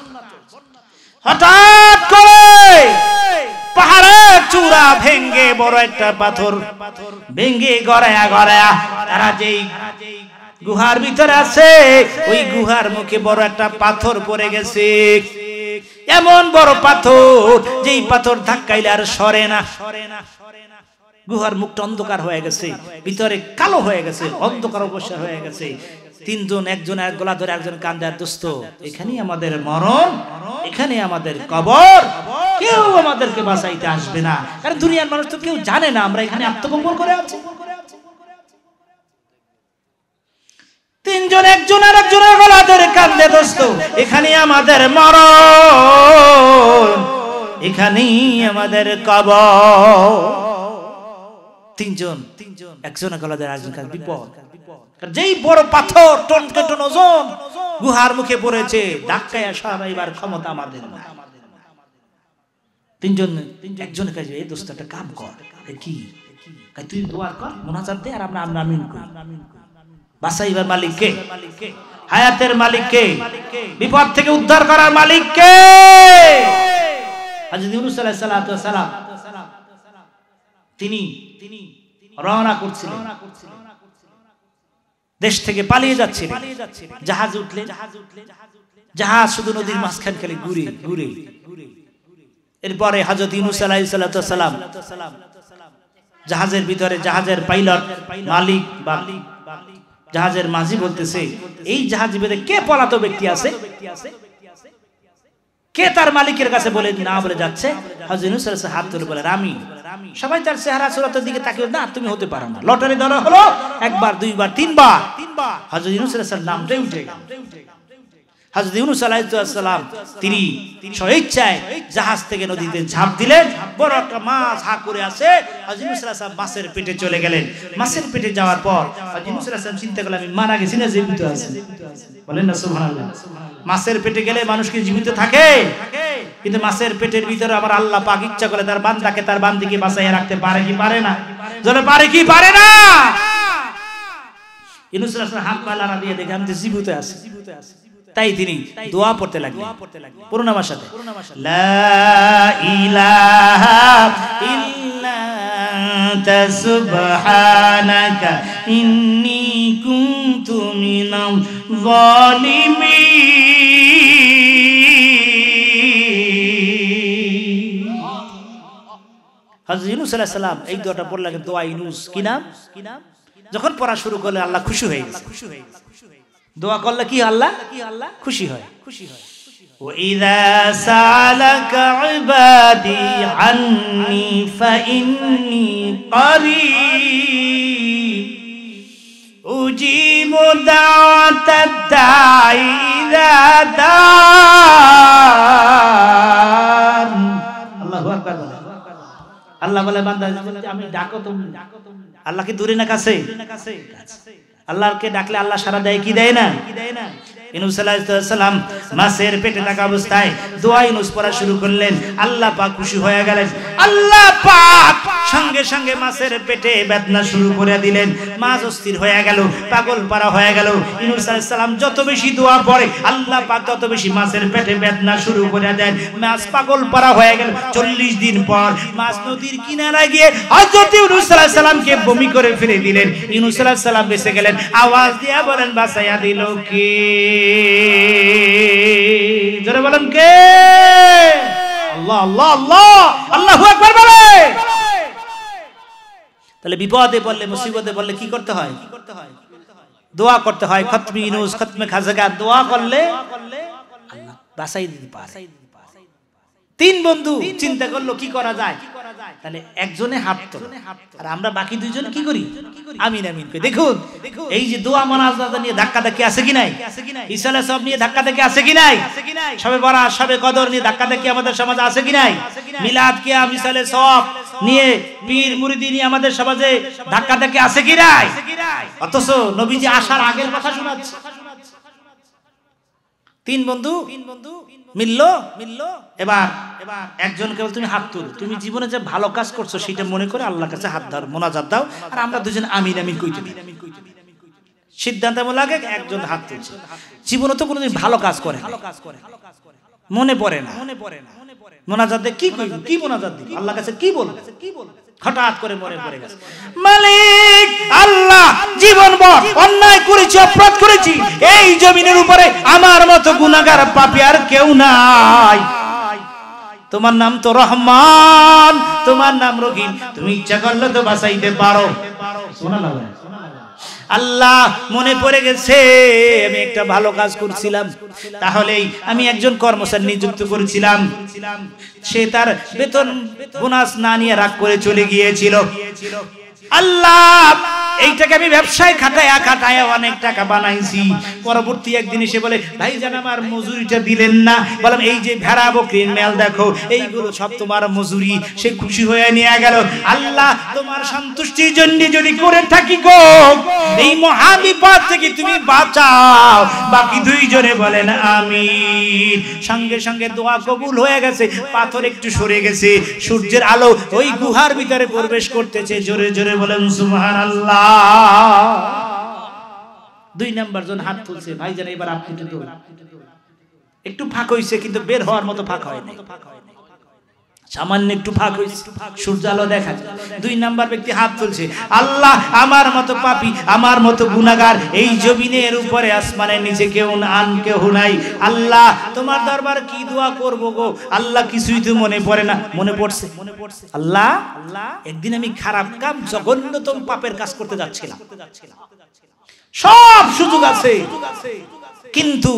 হঠাৎ করে পাহাড়ের চূড়া ভেঙ্গে বড় একটা পাথর ভেঙ্গে গড়ায়া গড়ায়া তারা যেই গুহার ভিতরে আছে, ওই গুহার মুখে বড় একটা পাথর পড়ে গেছে। এমন বড় পাথর, যেই পাথর ধাক্কাইলে আর সরে না। গুহার মুখটা অন্ধকার হয়ে গেছে, ভিতরে কালো হয়ে গেছে, অন্ধকার অবস্থা হয়ে গেছে। তিনজন, একজন এক গলা ধরে, একজন কান্দে, আর দোস্ত এখানেই আমাদের মরণ, এখানে আমাদের কবর, কেউ আমাদেরকে বাঁচাইতে আসবে না। কারণ দুনিয়ার মানুষ তো কেউ জানে না আমরা এখানে আত্মগোপন করে আছি। তিনজন একজন আর একজনের গলা ধরে কান্দে, দোস্ত এখানেই আমাদের মরণ, এখানেই আমাদের কবর। তিনজন একজনের গলা ধরে একজন কান্দে, বিপদ। যেই বড় পাথর টন কে টন ওজন গুহার মুখে পড়েছে, ধাক্কায় সরাইবার ক্ষমতা আমাদের না। তিনজন একজন কাছে, এই দোস্ত একটা কাম কর, কি তুই দোয়া কর, মুনাজাত দে, আর আমরা আমিন করি। বাঁচাইবার মালিক কে? হায়াতের মালিক কে? বিপদ থেকে উদ্ধার করার মালিক কে? হযরত ইউনূস আলাইহিস সালাতু ওয়াস সালাম তিনি রওনা করছিলেন, দেশ থেকে পালিয়ে যাচ্ছিলেন। জাহাজে উঠলেন, জাহাজ শুধু নদীর মাঝখান খালি ঘুরে ঘুরে। এরপরে হযরত ইউনূস আলাইহিস সালাতু ওয়াস সালাম জাহাজের ভিতরে, জাহাজের পাইলট মালিক বা জাহাজের মাঝি বলতেছে, এই জাহাজের ভিতরে কে পলাতক ব্যক্তি আছে? কে তার মালিকের কাছে বলে না বলে যাচ্ছে? হযরত ইউনূস আলাইহিস সালাম হাত তুলে বলেন, আমি। সবাই তার চেহারা সুরতের দিকে তাকিয়ে, না তুমি হতে পারো না। লটারি ধরা হলো, একবার, দুইবার, তিনবার, হযরত ইউনূস আলাইহিস সালাম নামটাই উঠে গেল। হযরত ইউনূস আলাইহিস সালাম তিনি স্বেচ্ছায় জাহাজ থেকে নদীতে ঝাঁপ দিলেন। বড় একটা মাছ হা করে আছে। হযরত ইউনূস আলাইহিস সালাম মাছের পেটে চলে গেলেন। মাছের পেটে যাওয়ার পর হযরত ইউনূস আলাইহিস সালাম চিন্তা করলেন, আমি মারা গেছি না জীবিত আছি? বলেন না সুবহানাল্লাহ। মাছের পেটে গেলে মানুষ কি জীবিত থাকে? কিন্তু মাছের পেটের ভিতরে আমার আল্লাহ পাক ইচ্ছা করে তার বান্দাকে, তার বান্দিকে বাঁচাইয়া রাখতে পারে কি পারে না? জোরে পারে কি পারে না? ইউনূস আলাইহিস সালাম হাত পা নাড়া দিয়ে দেখে আমি তো জীবিত আছি। তাই তিনি দোয়া পড়তে লাগলেন পুরো নামার সাথে, লা ইলাহা ইল্লা আনতা সুবহানাকা ইন্নী কুনতু মিনাল যালিমিন। হযরত ইউনূস আলাইহিস সালাম এই দোয়াটা পড়লেন, দোয়া ইউনূস। কি নাম? যখন পড়া শুরু করলেন আল্লাহ খুশি হয়ে গেছে। দোয়া করলে কি আল্লাহ খুশি হয়। وَإِذَا سَأَلَكَ عِبَادِي عَنِّي فَإِنِّي قَرِيبٌ أُجِيبُ دَعْوَةَ الدَّاعِ إِذَا دَعَانِ। আল্লাহু আকবার। আল্লাহ বলে, বান্দা আমি ডাকো তুমি। আল্লাহ কি দূরে না কাছে? আল্লাহকে ডাকলে আল্লাহ সাড়া দেয় কি দেয় না? ইউনূস আলাইহিস সালাম মাছের পেটে থাকা অবস্থায় দোয়া ইউনূস পড়া শুরু করলেন। আল্লাহ পাক খুশি হয়ে গেলেন। আল্লাহ পাক সঙ্গে সঙ্গে মাছের পেটে বেদনা শুরু করে দিলেন। মাছ অস্থির হয়ে গেল, পাগল পারা হয়ে গেল। ইউনূস আলাইহিস সালাম যত বেশি দোয়া পড়ে আল্লাহ পাক তত বেশি মাছের পেটে বেদনা শুরু করে দেন। মাছ পাগল পারা হয়ে গেল। 40 দিন পর মাছ নদীর কিনারায় গিয়ে হযরত ইউনূস আলাইহিস সালামকে বমি করে ফেলে দিলেন। ইউনূস আলাইহিস সালাম বেঁচে গেলেন। আওয়াজ দিয়ে বলেন, বাঁচাইয়া দিল কে? জোরে বলেন কে? আল্লাহ আল্লাহ আল্লাহ, আল্লাহু আকবার বলে। তাহলে বিপদে পড়লে, মুসিবতে পড়লে কি করতে হয়? দোয়া করতে হয়। খতমে ইউনূস, খতমে খাজাকা দোয়া করলে আল্লাহ বাঁচাই দিতে পারে। তিন বন্ধু চিন্তা করলো কি করা যায়। তাহলে একজনে হাত তোলে আর আমরা বাকি দুইজন কি করি? আমিন আমিন কই। দেখুন এই যে দোয়া মুনাজাত নিয়ে ধাক্কাধাক্কি আছে কি নাই? ঈসা আলাইহিস সালাম নিয়ে ধাক্কাধাক্কি আছে কি নাই? শবে বরাত, শবে কদর নিয়ে ধাক্কাধাক্কি আমাদের সমাজে আছে কি নাই? মিলাদ, কিয়াম, মিসালে সব নিয়ে, পীর মুরিদি নিয়ে আমাদের সমাজে ধাক্কাধাক্কি আছে কি নাই? অথচ নবীজি আসার আগের কথা শোনাচ্ছে। তিন বন্ধু মিললো। এবার একজনকে বল, তুমি হাত তুল, তুমি জীবনে যে ভালো কাজ করছো সেটা মনে করে আল্লাহর কাছে হাত দাও, মোনাজাত দাও। আর আমরা দুজন আমিন আমিন কইতে দিই। সিদ্ধান্ত লাগে একজন হাত তুলছে। জীবনে তো কোনোদিন ভালো কাজ করে মনে পড়ে না। মোনাজাতে কি কইব, কি মোনাজাত দিব, আল্লাহর কাছে কি বলবো? হঠাৎ করে মনে পড়ে গেছে, মালিক আল্লাহ, জীবনভর অন্যায় করেছি, অপরাধ করেছি, এই জমিনের উপরে আমার মতো গুনাহগার পাপী আর কেউ নাই। তোমার নাম তো রহমান, তোমার নাম রহিম, তুমি ইচ্ছা করলে তো বাঁচাইতে পারো। সুবহানাল্লাহ। আল্লাহ মনে পড়ে গেছে আমি একটা ভালো কাজ করছিলাম, তাহলেই আমি একজন কর্মচারী নিযুক্ত করেছিলাম, সে তার বেতন বোনাস না নিয়ে রাগ করে চলে গিয়েছিল। আল্লাহ এইটাকে আমি ব্যবসায় খাটায় অনেক টাকা বানাইছি। পরবর্তী একদিন এসে বলে, ভাইজান আমার মজুরিটা দিলেন না। বললাম, এই যে ভেড়া বকরির মেল দেখো, এইগুলো সব তোমার মজুরি। সে খুশি হয়ে নিয়ে গেল। আল্লাহ তোমার সন্তুষ্টির জন্য যদি করে থাকি গো, এই মহাবিপদ থেকে তুমি বাঁচাও। বাকি দুইজনে বলেন আমিন। সঙ্গে সঙ্গে দোয়া কবুল হয়ে গেছে। পাথর একটু সরে গেছে, সূর্যের আলো ওই গুহার ভিতরে প্রবেশ করতেছে। জোরে জোরে বলেন সুবহানাল্লাহ। 2 নাম্বার জন হাত তুলছে, ভাইজান এবার আপনি একটু ফাঁক হইছে, কিন্তু বের হওয়ার মতো ফাঁক হয় নাই, সামান্য একটু ফাঁক হইছে, সূর্য আলো দেখা যায়। 2 নাম্বার ব্যক্তি হাত তুলছে, আল্লাহ আমার মতো পাপী, আমার মতো গুনাহগার এই জমিনের উপরে আসমানের নিচে কেউ নাই, আল্লাহ তোমার দরবার কি দোয়া করব গো আল্লাহ, কিছুই তো মনে পড়ে না। মনে পড়ছে আল্লাহ, একদিন আমি খারাপ কাম জঘন্যতম পাপের কাজ করতে যাচ্ছিলাম, সব সুযোগ আছে, কিন্তু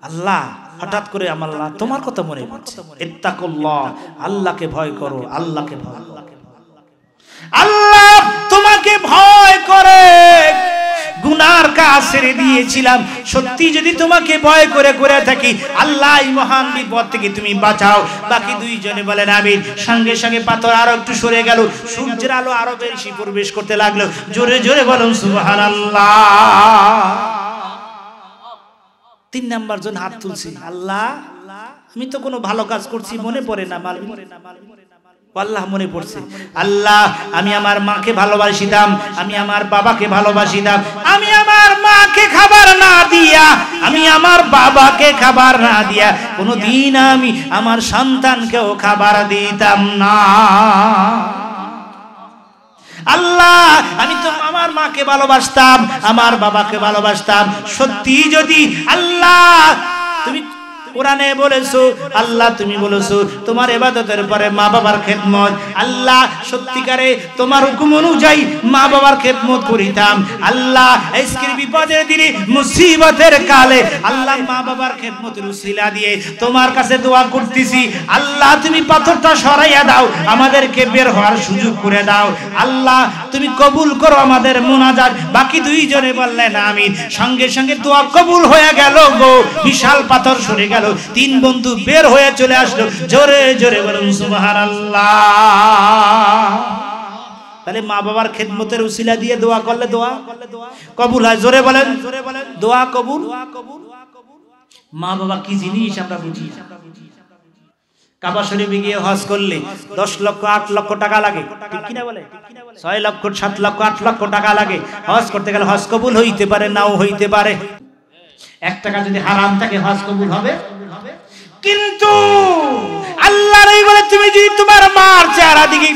আল্লাহ হঠাৎ করে আমার আল্লাহ তোমার কথা মনে পড়ছে, ইত্তাকুল্লাহ, আল্লাহকে ভয় করো, আল্লাহকে ভয় করো। আল্লাহ তোমাকে ভয় করে গুনার কাজ ছেড়ে দিয়েছিলাম, সত্যি যদি তোমাকে ভয় করে করে থাকি আল্লাহ এই মহান বিপদ থেকে তুমি বাঁচাও। বাকি 2 জনে বলেন আমিন। সঙ্গে সঙ্গে পাথর আরো একটু সরে গেল, সূর্যের আলো আরো বেশি প্রবেশ করতে লাগলো। জোরে জোরে বলুন সুবহানাল্লাহ। 3 নাম্বার জন হাত তুলছে, আল্লাহ আমি তো কোনো ভালো কাজ করছি মনে পড়ে না, আল্লাহ মনে পড়ছে, আল্লাহ আমি আমার মাকে ভালোবাসিতাম, আমি আমার বাবাকে ভালোবাসিতাম, আমি আমার মাকে খাবার না দিয়া, আমি আমার বাবাকে খাবার না দিয়া কোনোদিন আমি আমার সন্তানকেও খাবার দিতাম না। আল্লাহ আমি তো আমার মাকে ভালোবাসতাম, আমার বাবাকে ভালোবাসতাম, সত্যি যদি আল্লাহ তুমি কোরআনে বলেছো, আল্লাহ তুমি বলেছো তোমার ইবাদতের পরে মা বাবার খেদমত, আল্লাহ সত্যিকারে তোমার হুকুম অনুযায়ী মা বাবার খেদমত করিতাম। আল্লাহ আজকের বিপদের দিনে মুসিবতের কালে আল্লাহ মা বাবার খেদমতের উসিলা দিয়ে তোমার কাছে দোয়া করতেছি, আল্লাহ তুমি পাথরটা সরাইয়া দাও, আমাদেরকে বের হওয়ার সুযোগ করে দাও, আল্লাহ তুমি কবুল করো আমাদের মুনাজাত। বাকি 2 জনে বললেন আমিন। সঙ্গে সঙ্গে দোয়া কবুল হয়ে গেল গো, বিশাল পাথর সরে গেল, 3 বন্ধু বের হয়ে চলে আসলো। জোরে জোরে বলুন সুবহানাল্লাহ। তাহলে মা বাবার খেদমতের উসিলা দিয়ে দোয়া করলে দোয়া কবুল হয়। জোরে বলেন দোয়া কবুল। মা বাবা কি জিনিস আমরা বুঝি। কাবা শরীফে গিয়ে হজ করলে 10 লক্ষ 8 লক্ষ টাকা লাগে, ঠিক কিনা বলে? 6 লক্ষ 7 লক্ষ 8 লক্ষ টাকা লাগে। হজ করতে গেলে হজ কবুল হইতে পারে, নাও হইতে পারে। 1 টাকা যদি হারাম থাকে হজ কবুল হবে, কিন্তু আল্লাহ এই বলে তুমি যদি তোমার মার চেহারা দিকে,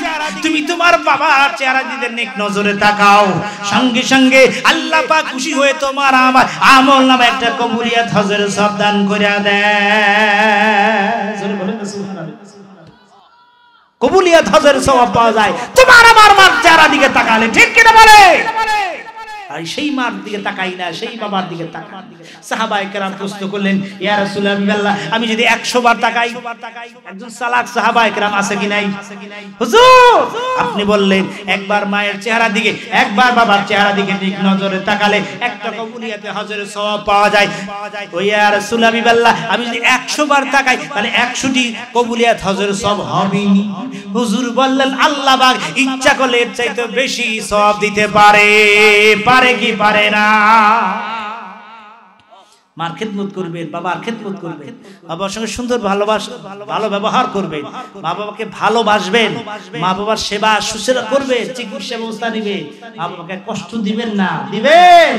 তুমি তোমার বাবার চেহারা দিকে নেক নজরে তাকাও, সঙ্গে সঙ্গে আল্লাহ পাক খুশি হয়ে তোমার আমার আমল নামে একটা কবুলিয়াত হজের সওয়াব দান করে দেয়। জোরে বলেন সুবহানাল্লাহ। কবুলিয়াত হজের সওয়াব পাওয়া যায় তোমার আমার মার চেহারা দিকে তাকালে, ঠিক কিনা বলে? আর সেই মার দিকে তাকাই না, সেই বাবার দিকে তাকাই। সাহাবায়ে কেরাম প্রশ্ন করলেন, ইয়া রাসূলুল্লাহ আমি যদি 100 বার তাকাই? একজন সালাক সাহাবায়ে কেরাম আছে কি নাই? হুজুর আপনি বললেন একবার মায়ের চেহারা দিকে, একবার বাবার চেহারা দিকে ঠিক নজরে তাকালে একটা কবুলিয়াতে হজের সওয়াব পাওয়া যায়। ও ইয়া রাসূলুল্লাহ আমি যদি 100 বার তাকাই তাহলে 100টি কবুলিয়াত হজের সওয়াব হবে। হুজুর বললেন আল্লাহ পাক ইচ্ছা করলে এর চাইতে বেশি সওয়াব দিতে পারে, পারে কি পারে না? মার খেদমত করবেন, বাবার খেদমত করবেন, বাবার সঙ্গে সুন্দর ভালো ব্যবহার করবেন, মা বাবাকে ভালোবাসবেন, মা বাবার সেবা শুশ্রূষা করবেন, চিকিৎসা ব্যবস্থা নেবেন, মা বাবাকে কষ্ট দিবেন না, দিবেন।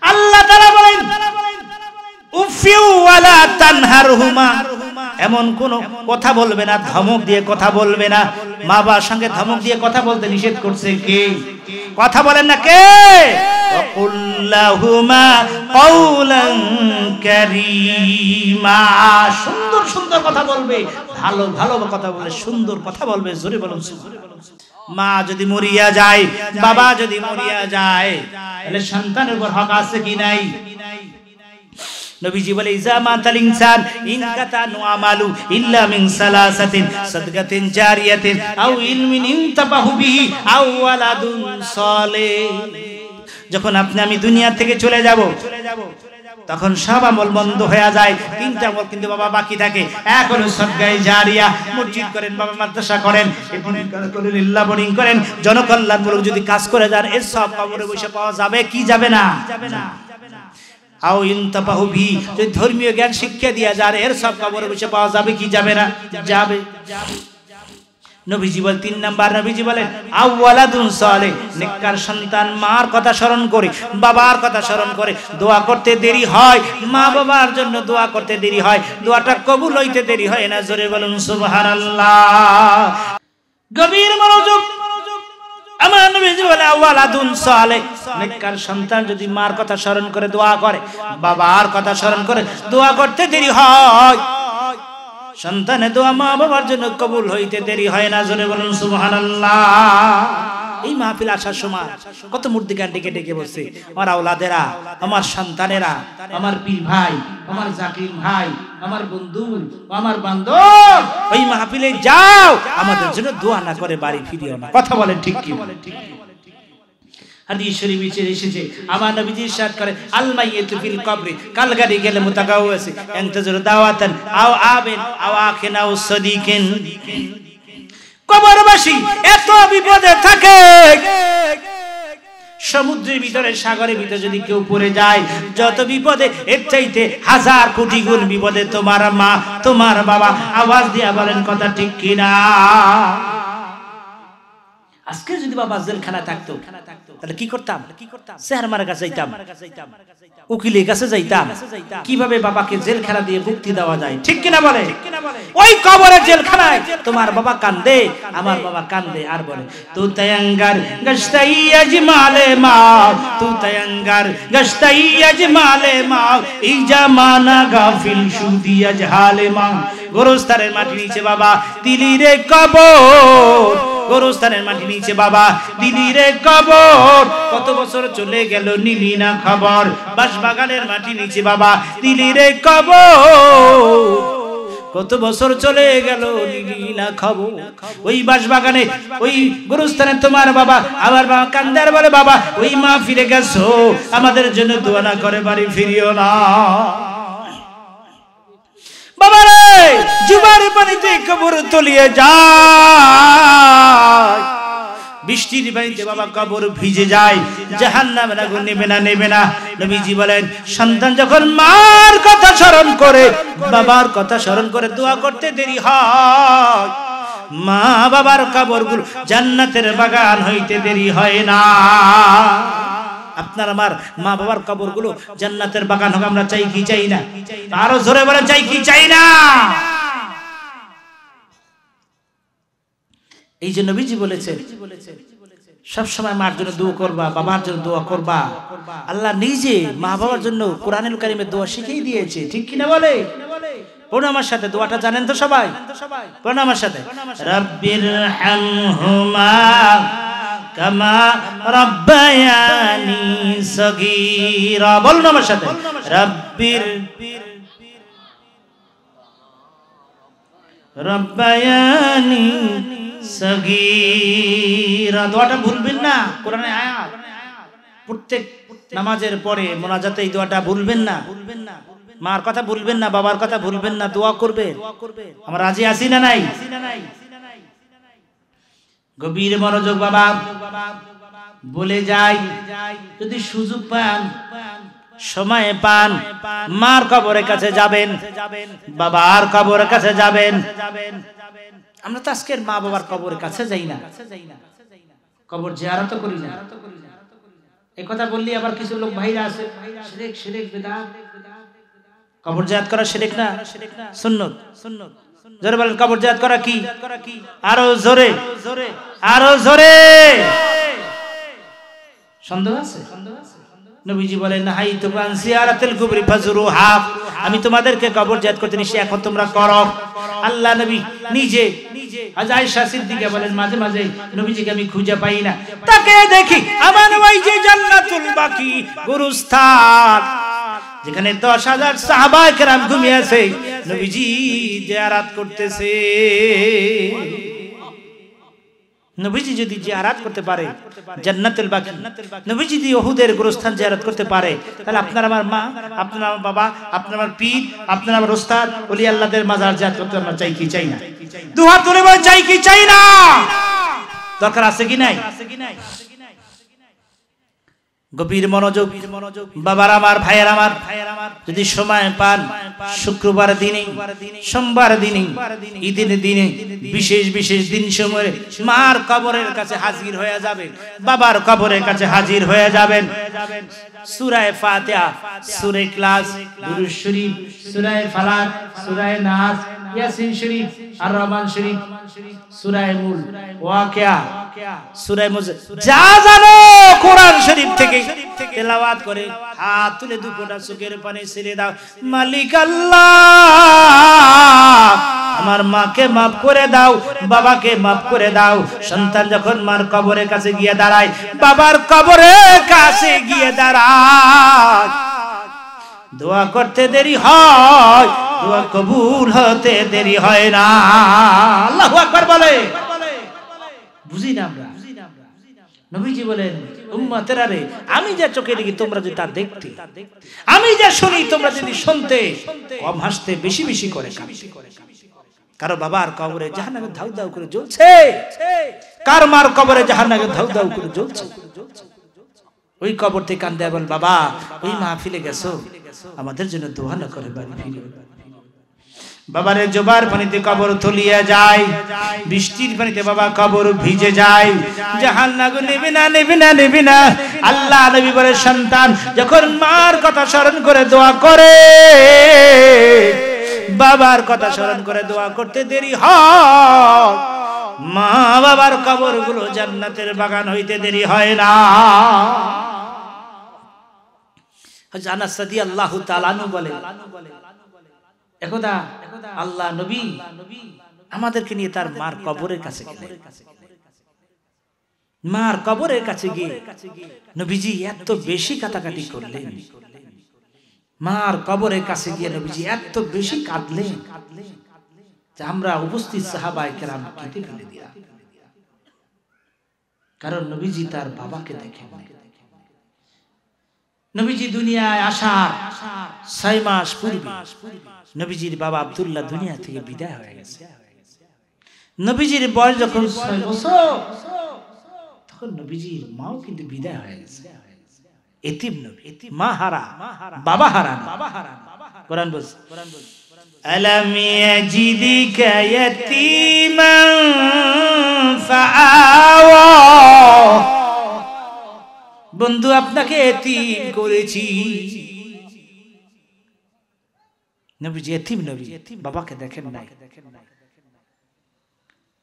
আল্লাহ তাআলা বলেন উফিউ ওয়ালা তানহারহুমা, এমন কোন কথা বলবে না, ধমক দিয়ে কথা বলবে না। মা বাবার সঙ্গে ধমক দিয়ে কথা বলতে নিষেধ করছে কে? কথা বলেন না কে? ওয়াকুল্লাহুমা কাওলান কারীমা, সুন্দর সুন্দর কথা বলবে, ভালো ভালো কথা বলবে, সুন্দর কথা বলবে। জোরে বলুন সুবহানাল্লাহ। মা যদি মরিয়া যায়, বাবা যদি মরিয়া যায়, তাহলে সন্তানের উপর হক আছে কি নাই? নবীজি বলে ইজা মাতাল ইনসান ইনকাতানু আমালু ইল্লা মিন সালাসাতিন সাদকাতিন জারিয়াতিন আও ইলমিন ইনতাবাহু বিহি আও ওয়ালাদুন সালেহ। যখন আমি দুনিয়া থেকে চলে যাব তখন সব আমল বন্ধ হয়ে যায়, 3টা আমল কিন্তু বাবা বাকি থাকে। এখনো সদকায়ে জারিয়া, মসজিদ করেন, বাবা মাদ্রাসা করেন, লিল্লাহ বোর্ডিং করেন, জনকল্যাণমূলক যদি কাজ করে যান এর সব কবরে বসে পাওয়া যাবে কি যাবে না? আও ইনতাবাহু বি, যদি ধর্মীয় জ্ঞান শিক্ষা দিয়া যায় এর সব কবরে বসে পাওয়া যাবে কি যাবে না? যাবে। নবীজি বলেন 3 নাম্বার নবীজি বলেন আওয়ালাদুন সালেহ, নেককার সন্তান মার কথা স্মরণ করে বাবার কথা স্মরণ করে দোয়া করতে দেরি হয়, মা বাবার জন্য দোয়া করতে দেরি হয়, দোয়াটা কবুল হইতে দেরি হয় না। জোরে বলুন সুবহানাল্লাহ। গভীর মনোযোগ। আমার নবীজি বলে আওয়ালাদুন সালেহ, নেককার সন্তান যদি মার কথা স্মরণ করে দোয়া করে, বাবার কথা স্মরণ করে দোয়া করতে দেরি হয়, সন্তানের দোয়া মা বাবার জন্য কবুল হইতে দেরি হয় না। জোরে বলুন সুবহানাল্লাহ। এই মাহফিল আসার সময় কত মূর্তিকার ডেকে ডেকে বসছে, আমার আওলাদেরা, আমার সন্তানেরা, আমার পীর ভাই, আমার জাকির ভাই, আমার বন্ধু, আমার বান্ধব, ওই মাহফিলে যাও, আমাদের জন্য দোয়া না করে বাড়ি ফিরিও না। কথা বলেন ঠিক কি? হাদিস শরীফে এসেছে আমার নবীজি ইরশাদ করে আল মাইয়িতু ফিল কবরি কাল গাদি গেলে মুতাকাওয়াসি ইনতাজুর দাওয়াতান আও আবিন আও আখিন আও সাদিকিন। কবরবাসী এত বিপদে থাকে, সমুদ্রের ভিতরে সাগরের ভিতরে যদি কেউ পড়ে যায়, যত বিপদে এর চাইতে 1000 কোটি গুণ বিপদে তোমার মা তোমার বাবা। আওয়াজ দিয়া বলেন কথা ঠিক কিনা? আজকে যদি বাবা জেলখানা থাকতো তাহলে কি করতাম? চেয়ারম্যানের কাছে যাইতাম, উকিলের কাছে যাইতাম, কিভাবে বাবাকে জেলখানা দিয়ে মুক্তি দেওয়া যায়। ঠিক কিনা বলে? ওই কবরের জেলখানায় তোমার বাবা কান্দে, আমার বাবা কান্দে, আর বলে তু তয়ঙ্গার গশতাই আজমালে মা, তু তয়ঙ্গার গশতাই আজমালে মা, এই জামানা গাফিল সুদি আজহালে মা। গোরস্থানের মাটি নিচে বাবা দিলি রে কবর, গোরস্থানের মাটি নিচে বাবা দিলি রে কবর, কত বছর চলে গেল নিলি না খবর। বাঁশবাগানের মাটি নিচে বাবা দিলি রে কবর, কত বছর চলে গেল নিলি না খবর। ওই বাঁশবাগানে ওই গোরস্থানে তোমার বাবা, আমার বাবা কান্দার বলে বাবা ওই মা ফিরে গেছো, আমাদের জন্য দোয়া না করে বাড়ি ফিরিও না। বাবারে জুবারে পানিতে কবর তলিয়ে যায়, বৃষ্টির পানিতে বাবা কবর ভিজে যায়, জাহান্নামের আগুন নেবে না, নেবে না। নবীজি বলেন সন্তান যখন মার কথা স্মরণ করে বাবার কথা স্মরণ করে দোয়া করতে দেরি হয়, মা বাবার কবরগুলো জান্নাতের বাগান হইতে দেরি হয় না। আপনার আমার মা বাবার কবরগুলো জান্নাতের বাগান হোক, আমরা চাই কি চাই না? আরো জোরে বলেন চাই কি চাই না? এই যে নবীজি বলেছেন সব সময় মার জন্য দোয়া করবা, বাবার জন্য দোয়া করবা। আল্লাহ নিজে মা বাবার জন্য কোরআনুল কারীমে দোয়া শিখিয়ে দিয়েছে। ঠিক কিনা বলে? পড়ুন আমার সাথে, দোয়াটা জানেন তো সবাই? পড়ুন আমার সাথে, রাব্বির হামহুমা কামা রাব্বায়ানি সগীরা। বলুন আমার সাথে, রাব্বির রাব্বায়ানি সগীরা। দোয়াটা ভুলবেন না, কোরআনে আয়াত, প্রত্যেক নামাজের পরে মোনাজাতে এই দোয়াটা ভুলবেন না। মার কথা ভুলবেন না, বাবার কথা ভুলবেন না, দোয়া করবেন। আমরা রাজি আছি না নাই? গভীর মনোযোগ। বাবা বলে যাই, যদি সুযোগ পান, সময় পান, মার কবরের কাছে যাবেন, বাবার কবরের কাছে যাবেন। আমরা তো আজকের মা বাবার কবরের কাছে যাই না, কবর জিয়ারত করি না। এই কথা বললি আবার কিছু লোক ভাইরা আছে শিরক শিরক বিদআত। কবর জিয়ারত করা শিরক না, সুন্নাত। জোরে বলেন কবর জিয়ারত করা কি? আরো জোরে, আরো জোরে। সন্দেহ আছে? নবীজি বলেন নাহাইতু আন জিয়ারাতিল কুবরি ফাজুরুহা, আমি তোমাদেরকে কবর জিয়ারত করতে নিষেধ, এখন তোমরা করো। আল্লাহ নবী নিজে আয়েশা সিদ্দিকা বলেন মাঝে মাঝে নবীজিকে আমি খুঁজে পাই না, তাকে দেখি আমার ওই যে জান্নাতুল বাকি গুরুস্থান, যেখানে 10,000 সাহাবায়ে কেরাম ঘুমিয়ে আছে, নবীজি জিয়ারত করতেছে। নবীজি যদি জিয়ারত করতে পারে জান্নাতুল বাকি, নবীজি যদি উহুদের গুরুস্থান জিয়ারত করতে পারে, তাহলে আপনার আমার মা, আপনার আমার বাবা, আপনার আমার পীর, আপনার আমার ওস্তাদ ওলি আল্লাহদের মাজার জিয়ারত করতে আমরা চাই কি চাই না? দুহাত তুলে বলেন চাই কি চাই না? দরকার আছে কি নাই? গভীর মনোযোগ। বাবার আমার, ভাইয়ের আমার, যদি সময় পান শুক্রবার দিনে, সোমবার দিনে, ঈদের দিনে, বিশেষ বিশেষ দিন সময়ে মার কবরের কাছে হাজির হয়ে যাবেন, বাবার কবরের কাছে হাজির হয়ে যাবেন। সূরা ফাতিহা, সূরা ইখলাস, দুরূদ শরীফ, সূরা ফালাক, সূরা নাস, ইয়াসিন শরীফ, আর রহমান শরীফ, সূরা মুলক, ওয়াকিয়া, সূরা মুজাদ্দিদ, যা জানো কোরআন শরীফ থেকে তেলাওয়াত করে হাত তুলে দুপোটা চোখের পানি ছেড়ে দাও। মালিক আল্লাহ, আমার মাকে মাফ করে দাও, বাবাকে মাফ করে দাও। সন্তান যখন মার কবরের কাছে গিয়ে দাঁড়ায়, বাবার কবরের কাছে গিয়ে দাঁড়ায়, দোয়া করতে দেরি হয়, দোয়া কবুল হতে দেরি হয় না। আল্লাহু আকবার বলে, বুঝি না আমরা? নবীজি বলেন, উম্মতেরা রে, আমি যা চোখে দেখি তোমরা যদি তা দেখতে, আমি যা শুনি তোমরা যদি শুনতে, কম হাসতে বেশি বেশি করে কাঁদতে। কারো বাবার কবরে জাহান্নামে ধাউ ধাউ করে জ্বলছে, কার মার কবরে জাহান্নামে ধাউ ধাউ করে জ্বলছে। ওই কবর থেকে কান্দে বল, বাবা ওই মাহফিলে গেছো, আমাদের জন্য দোয়া না করে বাড়ি ফিরে। বাবারে জোবার পানিতে কবর তলিয়ে যায়, বৃষ্টির পানিতে বাবা কবর ভিজে যায়, জাহান্নাম নেবে না, নেবে না, নেবে না। আল্লাহ নবী বলে, সন্তান যখন মার কথা স্মরণ করে দোয়া করে, বাবার কথা স্মরণ করে দোয়া করতে দেরি হয়, মা বাবার কবর গুলো জান্নাতের বাগান হইতে দেরি হয় না। হযরত আনাস রাদিয়াল্লাহু তাআলা আনহু বলে, একদা আল্লাহ নবী আমাদেরকে নিয়ে তার মার কবরের কাছে গেলেন। মার কবরের কাছে গিয়ে নবীজি এত বেশি কাটাকাটি করলেন, মার কবরের কাছে গিয়ে নবীজি এত বেশি কাঁদলেন যে আমরা উপস্থিত সাহাবায়ে কেরাম কেঁদে ফেলে দিলাম। কারণ নবীজি তার বাবাকে দেখেন নাই। নবীজি দুনিয়ায় আসার 6 মাস পূর্বে নবীজির বাবা আব্দুল্লাহ দুনিয়া থেকে বিদায় হয়ে গেছে। নবীজির বয়স যখন 6 বছর, তখন নবীজির মাও কিন্তু বিদায় হয়ে গেছে। এতিম নবী, মা হারা, বাবা হারা। কোরআন বলছে, আলাম ইয়াজিদিকা ইয়াতীমান ফাআওয়া, বন্ধু আপনাকে এতিম করেছি। নবীজি এতিম নবী, বাবাকে দেখেন নাই।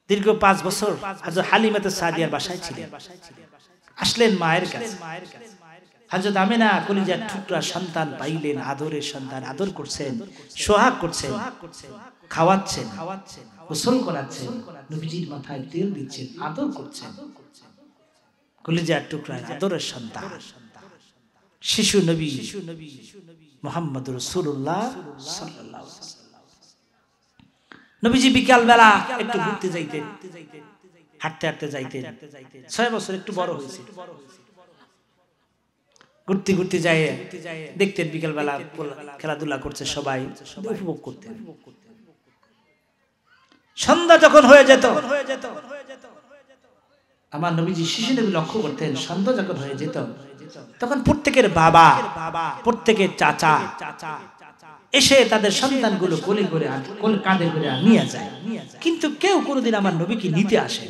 দীর্ঘ 5 বছর হযরত হালিমাতে সাদিয়ার বাসায় ছিলেন। আসলেন মায়ের কাছে। হযরত আমিনা কলিজার টুকরা সন্তান পাইলেন, আদরের সন্তান, আদর করছেন, সোহাগ করছেন, খাওয়াচ্ছেন, গোসল করাচ্ছেন, নবীজির মাথায় তেল দিচ্ছেন, আদর করছেন। কলিজার টুকরা আদরের সন্তান, শিশু নবী মুহাম্মদুর রাসূলুল্লাহ সাল্লাল্লাহু আলাইহি ওয়াসাল্লাম। নবীজি বিকাল বেলা একটু ঘুরতে যাইতেন, হাঁটতে হাঁটতে যাইতেন। 6 বছর একটু বড় হয়েছে, ঘুরতে ঘুরতে যায় দেখতেন বিকাল বেলা খেলাধুলা করছে সবাই, উপভোগ করতেন। সন্ধ্যা যখন হয়ে যেত, আমার নবীজি শিশু নবী লক্ষ্য করতেন, সন্ধ্যা যখন হয়ে যেত তখন প্রত্যেকের বাবা, প্রত্যেকের চাচা এসে তাদের সন্তানগুলো কোলে করে কাঁধে করে নিয়ে যায়, কিন্তু কেউ কোনোদিন আমার নবীকে নিতে আসে।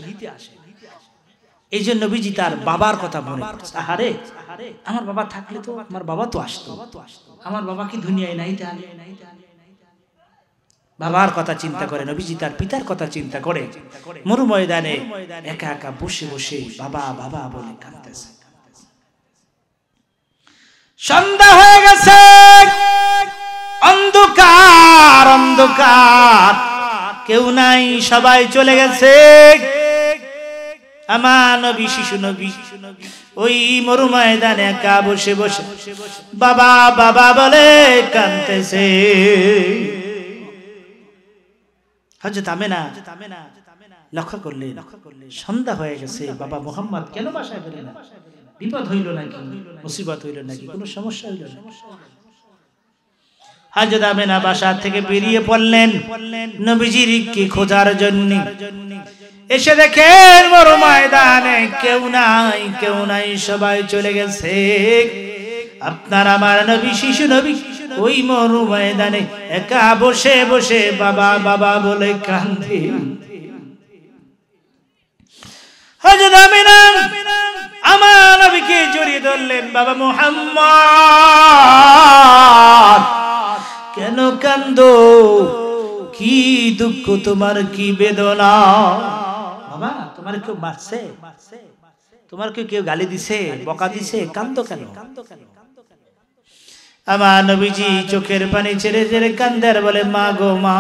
এই জন্য নবীজি তার বাবার কথা মনে করছে, আহারে আমার বাবা থাকলে তো, আমার বাবা তো আসতো, আমার বাবা কি দুনিয়ায় নাই? তাহলে বাবার কথা চিন্তা করে নবীজি তার পিতার কথা চিন্তা করে মরু ময়দানে একা একা বসে বসে বাবা বাবা বলে কাঁদতেছে। সন্ধ্যা হয়ে গেছে, অন্ধকার অন্ধকার, কেউ নাই, সবাই চলে গেছে। আমার নবী শিশু নবী ওই মরু ময়দানে একা বসে বসে বাবা বাবা বলে কাঁদতেছে। হযরত আমিনা লক্ষ্য করলেন সন্ধ্যা হয়ে গেছে, বাবা মুহাম্মদ কেন বাসায় ফিরে না? বিপদ হইল নাকি, মুসিবত হইল নাকি, কোনো সমস্যা হইল না? হযরত আমিনা বাসা থেকে বেরিয়ে পড়লেন নবীজির কি খোঁজার জন্য। এসে দেখেন মরু ময়দানে কেউ নাই সবাই চলে গেছে। আপনার আমার নবী শিশু নবী ওই মরু ময়দানে একা বসে বসে বাবা বাবা বলে কান্দে। হযরত আমিনা আমার নবীকে জড়িয়ে ধরলেন, বাবা মুহাম্মদ কেন কান্দো, কি দুঃখ তোমার, কি বেদনা? বাবা তোমার কেউ মারছে, তোমার কেউ গালি দিছে, বকা দিছে, কান্দো কেন? আমার নবীজি চোখের পানি ছেড়ে ছেড়ে কান্দে আর বলে, মা গো মা,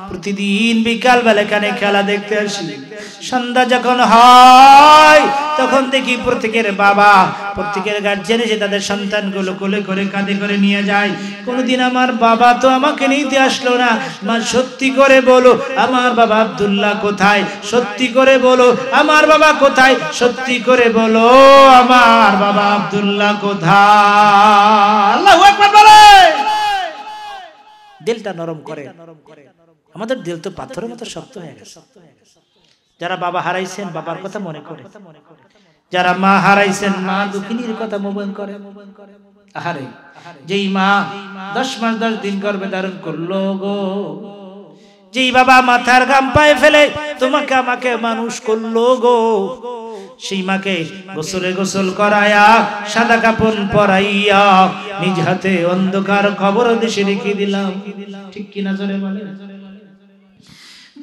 প্রতিদিন বিকাল বেলা এখানে খেলা দেখতে আসি, সন্ধ্যা যখন হয় তখন দেখি প্রত্যেকের বাবা, প্রত্যেকের গার্জিয়ান এসে তাদের সন্তানগুলো কোলে করে কাঁধে করে নিয়ে যায়। কোনদিন আমার বাবা তো আমাকে নিতে আসলো না। মা সত্যি করে বলো আমার বাবা আব্দুল্লাহ কোথায়? সত্যি করে বলো আমার বাবা কোথায়? সত্যি করে বলো আমার বাবা আব্দুল্লাহ কোথায়? আল্লাহু আকবার বলে। দিলটা নরম করে। আমাদের দিল তো পাথরের মতো শক্ত হয়ে গেছে। যারা বাবা হারাইছেন বাবার কথা মনে করে, যারা মা হারাইছেন মা দুঃখিনীর কথা মনে করে। আহারে, যেই মা 10 মাস 10 দিন গর্ভে ধারণ করলো গো, যেই বাবা মাথার ঘাম পায়ে ফেলে তোমাকে আমাকে মানুষ করলো গো, সেই মাকে গোসল করায়া সাদা কাপড় পরাইয়া নিজ হাতে অন্ধকার কবর দেশে রেখে দিলাম। ঠিক কিনা জোরে বলে?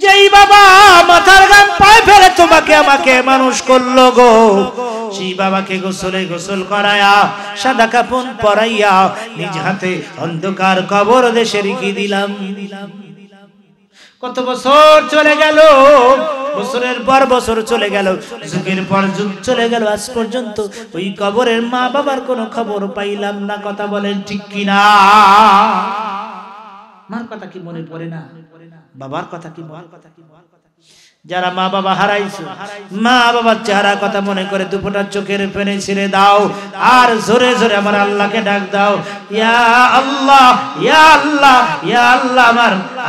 যেই বাবা মাথার ঘাম পায়ে ফেলে তোমাকে আমাকে মানুষ করলো গো, সেই বাবাকে গোসল করায়া সাদা কাপড় পরাইয়া নিজ হাতে অন্ধকার কবর দেশে রেখে দিলাম। কত বছর চলে গেল, বছরের পর বছর চলে গেল, যুগের পর যুগ চলে গেল, আজ পর্যন্ত ওই কবরের মা বাবার কোনো খবর পাইলাম না। কথা বলেন ঠিক কিনা? মার কথা কি মনে পড়ে না? বাবার কথা কি মনে? যারা মা বাবা হারাইছো, মা বাবার চেহারা কথা মনে করে দুপোটা চোখের পানি ছেড়ে দাও আর জোরে জোরে আমার আল্লাহকে ডাক দাও, ইয়া আল্লাহ, ইয়া আল্লাহ, ইয়া আল্লাহ,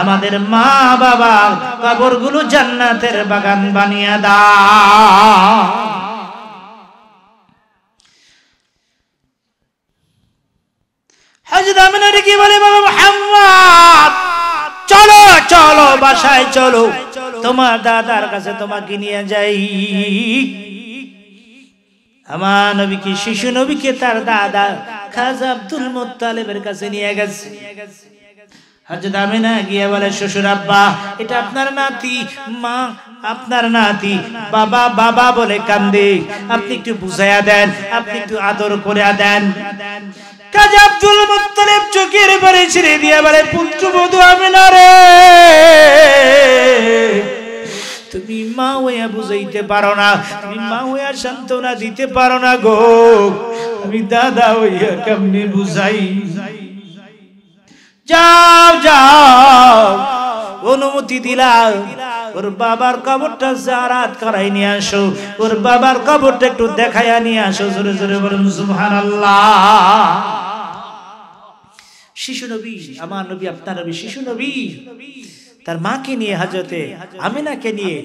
আমাদের মা বাবার কবরগুলো জান্নাতের বাগান বানিয়ে দাও। হযরত আমিনা কি বলে, বাবা মুহাম্মদ চলো চলো বাসায় চলো, তোমার দাদার কাছে তোমাকে নিয়ে যাই। আমার নবীকে শিশু নবীকে তার দাদা খাজা আব্দুল মুত্তালিবের কাছে নিয়ে গেছে। হযরত আমিনা গিয়ে বলে, শ্বশুর আব্বা এটা আপনার নাতি, মা আপনার নাতি, বাবা বাবা বলে কান্দে, আপনি একটু বুঝাইয়া দেন, আপনি একটু আদর করে দেন। খাজা আব্দুল মুত্তালিব চোখের পানি ছেড়ে দিয়ে বলে, পুত্রবধূ আমিনা রে, তুমি মা হইয়া বুঝাইতে পারো না, তুমি মা হইয়া সান্ত্বনা দিতে পারো না গো, আমি দাদা হইয়া কেমনে বুঝাই? যাও যাও, অনুমতি দিলাম, ওর বাবার কবরটা জিয়ারত করাই নিয়ে আসো, ওর বাবার কবরটা একটু দেখাইয়া নিয়ে আসো। জোরে জোরে বলুন সুবহানাল্লাহ। শিশু নবী, আমার নবী, আপনার নবী শিশু নবী তার মাকে নিয়ে, হযরতে আমিনাকে নিয়ে,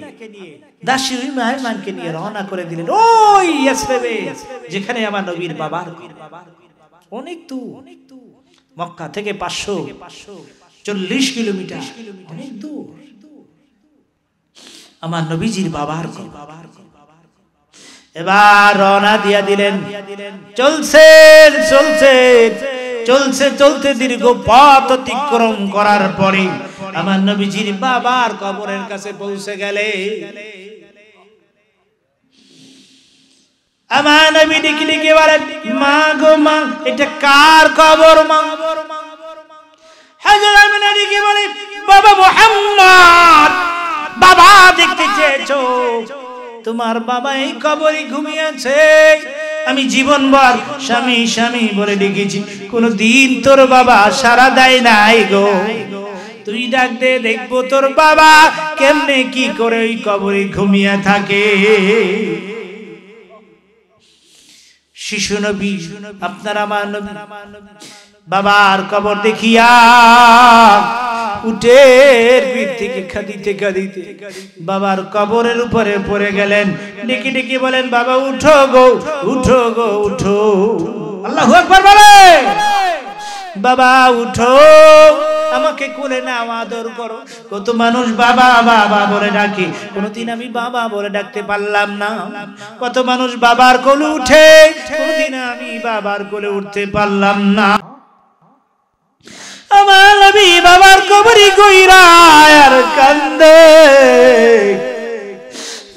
দাসী মেহমানকে নিয়ে রওনা করে দিলেন ওই ইয়াসরিবে, যেখানে আমার নবীর বাবার অনেক দূর, মক্কা থেকে 540 কিলোমিটার, অনেক দূর আমার নবীজির বাবার। এবার রওনা দিয়া দিলেন। চলছে চলছে চলছে চলতে দীর্ঘ পথ অতিক্রম করার পরে আমার নবীজির বাবার কবরের কাছে পৌঁছে গেলে আমার নবী ডেকে ডেকে বলেন, মা গো মা, এটা কার কবর মা? হযরত আমিনা ডেকে বলে, বাবা মুহাম্মদ, বাবা দেখতে চেয়েছো, তোমার বাবা এই কবরে ঘুমিয়েছে। আমি জীবনভর স্বামী স্বামী বলে ডেকেছি, কোনদিন তোর বাবা সাড়া দেয় নাই গো। তুই ডাক দে, দেখবো তোর বাবা কেমনে কি করে ওই কবরে ঘুমিয়ে থাকে। শিশু নবী, আপনার আমার নবী বাবার কবর দেখিয়া উটের পিঠ থেকে কাঁদিতে কাঁদিতে বাবার কবরের উপরে পড়ে গেলেন। ডেকে ডেকে বলেন, বাবা উঠো গো, উঠো গো, উঠো। আল্লাহু আকবার বলে, বাবা উঠো, আমাকে কোলে নাও, আদর করো। কত মানুষ বাবা বাবা বলে ডাকে, কোনদিন আমি বাবা বলে ডাকতে পারলাম না। কত মানুষ বাবার কোলে উঠে, কোনদিন আমি বাবার কোলে উঠতে পারলাম না। আমার নবী বাবার কবরি কইরা আর কান্দে।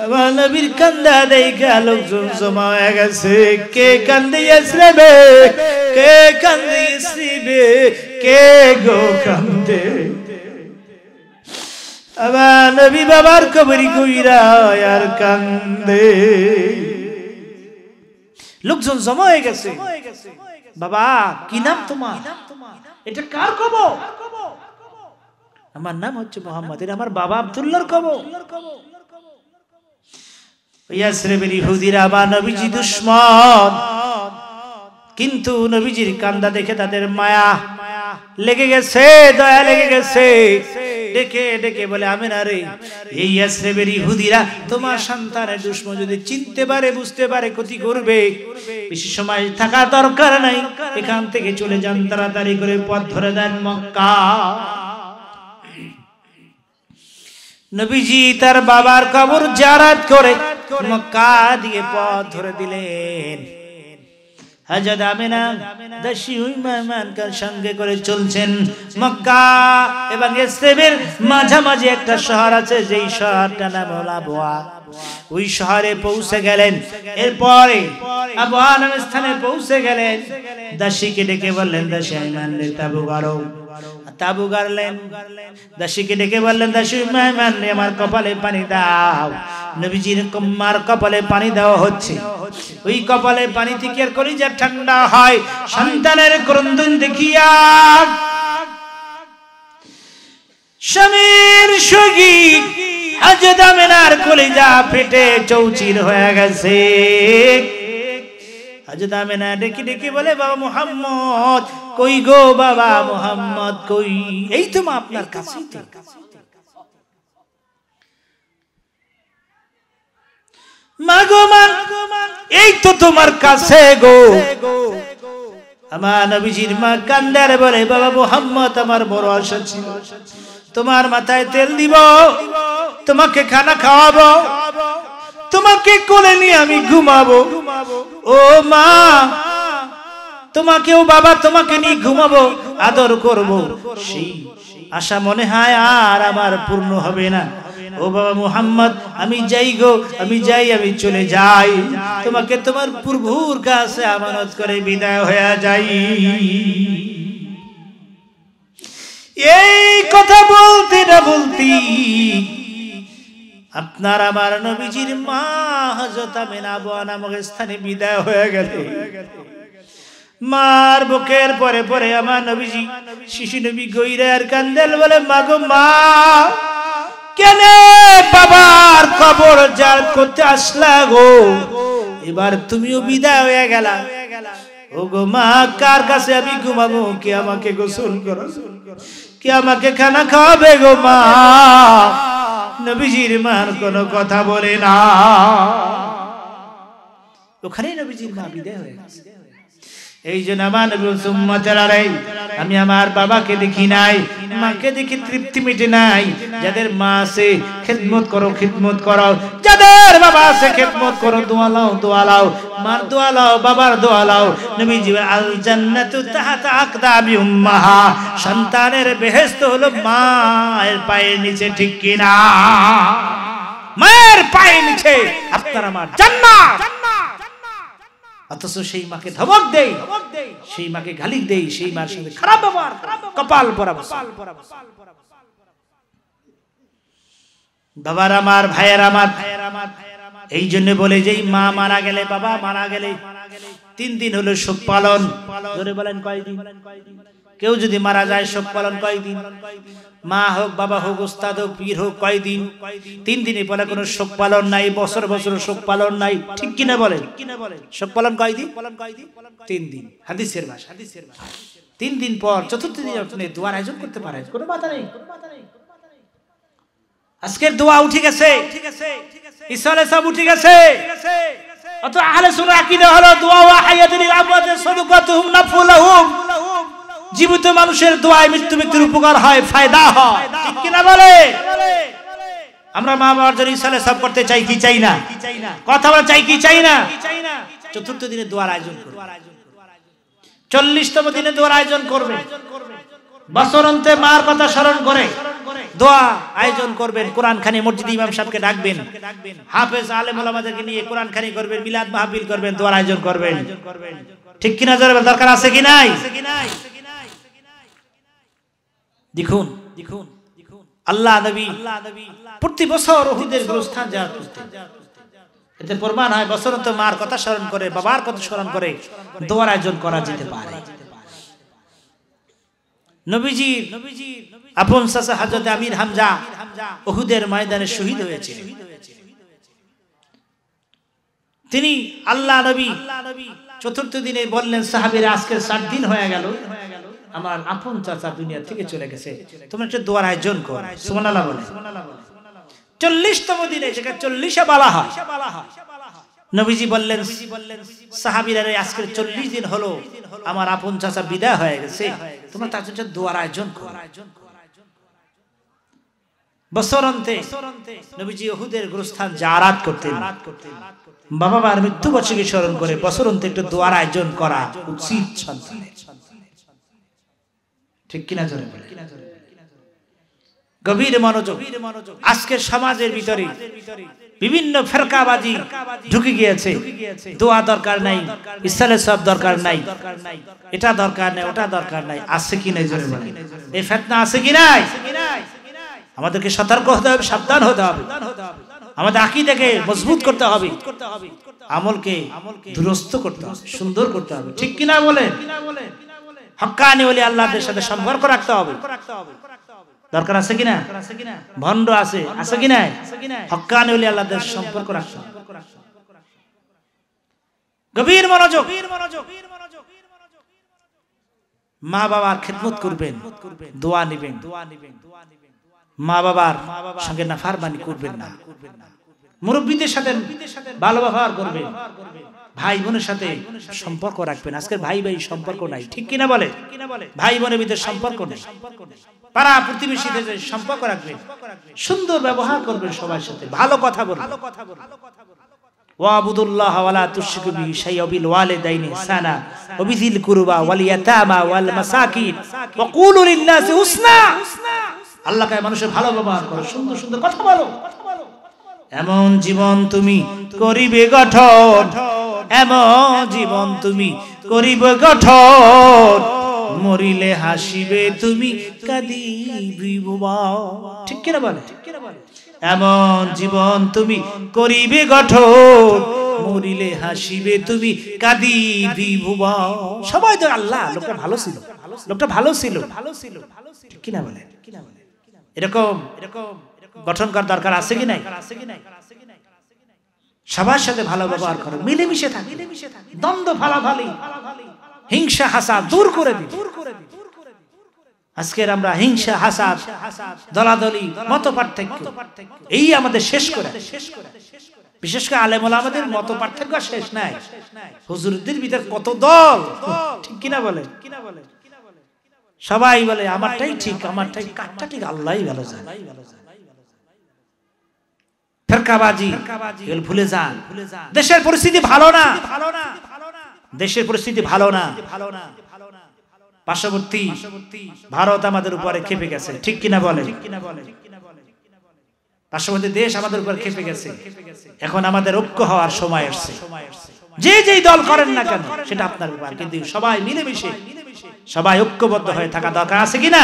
আমার নবীর কান্দা দেখা লোকজন জমা হয়ে গেছে। কে কান্দিয়েছে বে, কে কান্দিয়েছে বে, কে গো কান্দে। আমার নবী বাবার কবরি কইরা আর কান্দে। লোকজন জমা হয়ে গেছে। বাবা কি নাম তোমার? এটা কার কবর? আমার নাম হচ্ছে মোহাম্মদ। এটা আমার বাবা আব্দুল্লাহর কবর। ইয়াসরিবের ইহুদিরা আমার নবীজি দুশমন, কিন্তু নবীজির কান্দা দেখে তাদের মায়া লেগে গেছে, দয়া লেগে গেছে। ডেকে ডেকে বলে, আমিনা রে, এই ইয়াসরিবের ইহুদিরা তোমার সন্তানের দুশমন, যদি চিনতে পারে, বুঝতে পারে, ক্ষতি করবে। বেশি সময় থাকা দরকার নাই, এখান থেকে চলে যান, তাড়াতাড়ি করে পথ ধরে দেন মক্কা। নবীজি তার বাবার কবর জিয়ারত করে মক্কা দিয়ে পথ ধরে দিলেন। হযরত আমিনা দাসী মেহমানকার সঙ্গে করে চলছেন মক্কা এবং ইয়াসরিবের মাঝামাঝি একটা শহর আছে, যেই শহরটার নাম হলো আবওয়া। ওই শহরে পৌঁছে গেলেন। এরপরে আবওয়া নামের স্থানে পৌঁছে গেলেন। দাসীকে ডেকে বললেন, দাসী মেহমানদের তাবু গাড়ো। তাবু গাড়লেন। দাসীকে ডেকে বললেন, দাসী মেহমান আমার কপালে পানি দাও। নবীজির কম্মার কপালে পানি দেওয়া হচ্ছে। ওই কপালে পানি থেকে আর কলিজা ঠান্ডা হয়। সন্তানের ক্রন্দন দেখিয়া স্বামীর সহিত হযরত আমিনার কলিজা ফেটে চৌচির হয়ে গেছে। হযরত আমিনা ডেকে ডেকে বলে, বাবা মুহাম্মদ কই গো, বাবা মুহাম্মদ কই? এই তো মা আপনার কাছেই তো। মা গো মা, এই তো তোমার কাছে গো। আমার নবীজির মা কান্দার বলে, বাবা মুহাম্মদ আমার বড় আশা ছিল, তোমার মাথায় তেল দিব, তোমাকে খানা খাওয়াবো, তোমাকে কোলে নিয়ে আমি ঘুমাবো। ও মা, তোমাকেও বাবা তোমাকে নিয়ে ঘুমাবো, আদর করব। সেই আশা মনে হয় আর আমার পূর্ণ হবে না। ও বাবা মুহাম্মদ, আমি যাই গো, আমি যাই, আমি চলে যাই, তোমাকে তোমার প্রভুর কাছে আমানত করে বিদায় হয়ে যাই। এই কথা বলতে না বলতে আপনার আমার নবীজির মা হযরত আমিনা আবওয়া নামক স্থানে বিদায় হয়ে গেল। মার বুকের পরে পরে আমার নবীজি শিশু নবী গইরা আর কান্দেল, বলে, মা গো মা, কেন বাবার কবর জিয়ারত করতে আসলা গো? এবার তুমিও বিদায় হয়ে গেলা। ও গো মা, কার কাছে আমি ঘুমাবো? কে আমাকে গোসল করো, কে আমাকে খানা খাওয়াবে গো মা? নবীজির মার কোনো কথা বলে না। ওখানে নবীজির মা বিদায় হয়ে গেছে। এই জন্য আমার আমি আমার বাবাকে দেখি নাই, মাকে দেখি তৃপ্তি মিটে নাই। যাদের মা আছে খেদমত করো, খেদমত করো। যাদের বাবা আছে খেদমত করো, দোয়া লাও, দোয়া লাও, মার দোয়া লাও, বাবার দোয়া লাও। নবীজি আল জান্নাতু তাহতা আকদামি উম্মাহা, সন্তানের বেহেশত হলো মায়ের পায়ের নিচে, ঠিক কি না? মায়ের পায়ের নিচে আপনার আমার জান্নাত। অথচ সেই মাকে ধমক দেই, সেই মাকে গালি দেই, সেই মার সাথে খারাপ ব্যবহার, কপাল বরাবর। বাবার আমার, ভাইয়ের আমার, এই জন্য বলে যে মা মারা গেলে, বাবা মারা গেলে 3 দিন হলো শোক পালন। জোরে বলেন কয়দিন? কেউ যদি মারা যায় শোক পালন কয়দিন? মা হোক, বাবা হোক, উস্তাদ হোক, পীর হোক, কয়দিন? 3 দিনে বলে কোনো শোক পালন নাই, বছর বছর শোক পালন নাই, ঠিক কিনা বলে? শোক পালন কয়দিন? 3 দিন, হাদিসের ভাষা। 3 দিন পর চতুর্থ দিন আপনি দোয়ার আয়োজন করতে পারেন, কোনো বাধা নেই। আজকের দোয়া উঠে গেছে, ইসালে সব উঠে গেছে। অত আহলে সুন্নাহ আকীদা হলো দোয়া ওয়া হায়াতুল আমওয়াত সাদাকাতুহুম নাফুলাহুম, জীবিত মানুষের দোয়ায় মৃত্যু ব্যক্তির উপকার হয়, ফায়দা হয়, ঠিক কি না বলে? আমরা মা বাবার জন্য ইসালে সব করতে চাই কি চাই না? কথা বলা চাই কি চাই না? চতুর্থ দিনে দোয়ার আয়োজন করব, 40তম দিনে দোয়ার আয়োজন করবে। বছরান্তে মার কথা স্মরণ করে দোয়া আয়োজন করবেন। কোরআন খানি মসজিদে ইমাম সাহেবকে ডাকবেন, হাফেজ আলেম ওলামাদেরকে নিয়ে কোরআন খানি করবেন, মিলাদ মাহফিল করবেন, দোয়ার আয়োজন করবেন, ঠিক কিনা? জোরে দরকার আছে কি নাই? দেখুন আল্লাহ নবী প্রতি বছর উহুদের গোরস্থান জিয়ারত করতেন। এতে প্রমাণ হয় বছরান্তে মার কথা স্মরণ করে, বাবার কথা স্মরণ করে দোয়ার আয়োজন করা যেতে পারে। নবীজি আপন চাচা হযরত আমির হামজা উহুদের ময়দানে শহীদ হয়েছে। তিনি আল্লাহ নবী চতুর্থ দিনে বললেন সাহাবীরা, আজকে 7 দিন হয়ে গেল আমার আপন চাচা দুনিয়া থেকে চলে গেছে, তোমরা একটু দোয়ার আয়োজন করো। সুবহানাল্লাহ বলে। 40তম দিনে, যেটা 40 বলা হয়, নবীজি বললেন সাহাবীরা, আজকের 40 দিন হলো আমার আপন চাচা বিদায় হয়ে গেছে, তোমরা তার জন্য দোয়ার আয়োজন করো। বছরান্তে নবীজি উহুদের গোরস্থান জিয়ারত করতেন। বাবা মার মৃত্যু বার্ষিকী স্মরণ করে বছরান্তে একটু দোয়ার আয়োজন করা উচিত সন্তানের, ঠিক কিনা? জোরে বলে। গভীর মনোযোগ। আজকের সমাজের ভিতরে বিভিন্ন ফেরকাবাজি ঢুকে গিয়েছে। দোয়া দরকার নাই, ইসালে সব দরকার নাই, এটা দরকার নাই, ওটা দরকার নাই, আছে কি নাই? জোরে বলে। এই ফিতনা আছে কি নাই? আমাদেরকে সতর্ক হতে হবে, সাবধান হতে হবে, আমাদের আকীদাকে মজবুত করতে হবে, আমলকে দুরস্ত করতে হবে, সুন্দর করতে হবে, ঠিক কিনা বলেন? হক্কানি ওলি আল্লাহদের সাথে সম্পর্ক রাখতে হবে, দরকার আছে কিনা? ভণ্ড আছে কিনা? হক্কানি ওলি আল্লাহদের সম্পর্ক রাখতে হবে। গভীর মনোযোগ। মা বাবার খেদমত করবেন, দোয়া নেবেন, মা বাবার সঙ্গে নাফরমানি করবেন না, মুরব্বীদের সাথে ভালো ব্যবহার করবেন, ভাই বোনের সাথে সম্পর্ক রাখবেন। আজকের ভাই ভাই সম্পর্ক নাই, ঠিক কিনা বলে? ভাই বোনের ভিতরে সম্পর্ক নেই, পাড়া প্রতিবেশীদের সম্পর্ক রাখবেন, সুন্দর ব্যবহার করবেন, সবার সাথে ভালো কথা বলবেন। ওয়াবুদুল্লাহ ওয়ালা তুশরিকু বিহি শাইআন বিল ওয়ালিদাইনি ইহসানা ওয়া বিযিল কুরবা ওয়াল ইয়াতামা ওয়াল মাসাকিন ওয়া কুলু লিন-নাসি হুসনা। আল্লাহকে মানুষের ভালো ব্যবহার করো, সুন্দর সুন্দর কথা বলো। এমন জীবন তুমি করিবে গঠন, এমন জীবন তুমি করিবে গঠন, মরিলে হাসিবে তুমি কাঁদিবে বাবা, ঠিক কিনা বলে? এমন জীবন তুমি করিবে গঠন, মরিলে হাসিবে তুমি কাঁদিবে বাবা। সবাই তো আল্লাহ, লোকটা ভালো ছিল, লোকটা ভালো ছিল, ঠিক কিনা বলে? এরকম গঠন করার দরকার আছে কি নাই? সবার সাথে ভালো ব্যবহার করো, মিলেমিশে থাকো, দ্বন্দ্ব ফালাফালি হিংসা হাসাদ দূর করে দিই। আজকের আমরা হিংসা হাসাদ দলাদলি মত পার্থক্য এই আমাদের শেষ করে, বিশেষ করে আলেম ওলামাদের মত পার্থক্য শেষ নাই। হুজুরদের ভিতর কত দল, ঠিক কিনা বলে? সবাই বলে আমারটাই ঠিক, আমারটাই কাটটা ঠিক, আল্লাহই ভালো জানে। ফেরকাবাজি ভুলে যান। দেশের পরিস্থিতি ভালো না, দেশের পরিস্থিতি ভালো না। পার্শ্ববর্তী ভারত আমাদের উপরে খেপে গেছে, ঠিক কিনা বলে? পার্শ্ববর্তী দেশ আমাদের উপর খেপে গেছে। এখন আমাদের ঐক্য হওয়ার সময় আসছে। যে যেই দল করেন না কেন সেটা আপনার ব্যাপার, কিন্তু সবাই মিলেমিশে সবাই ঐক্যবদ্ধ হয়ে থাকা দরকার আছে কিনা?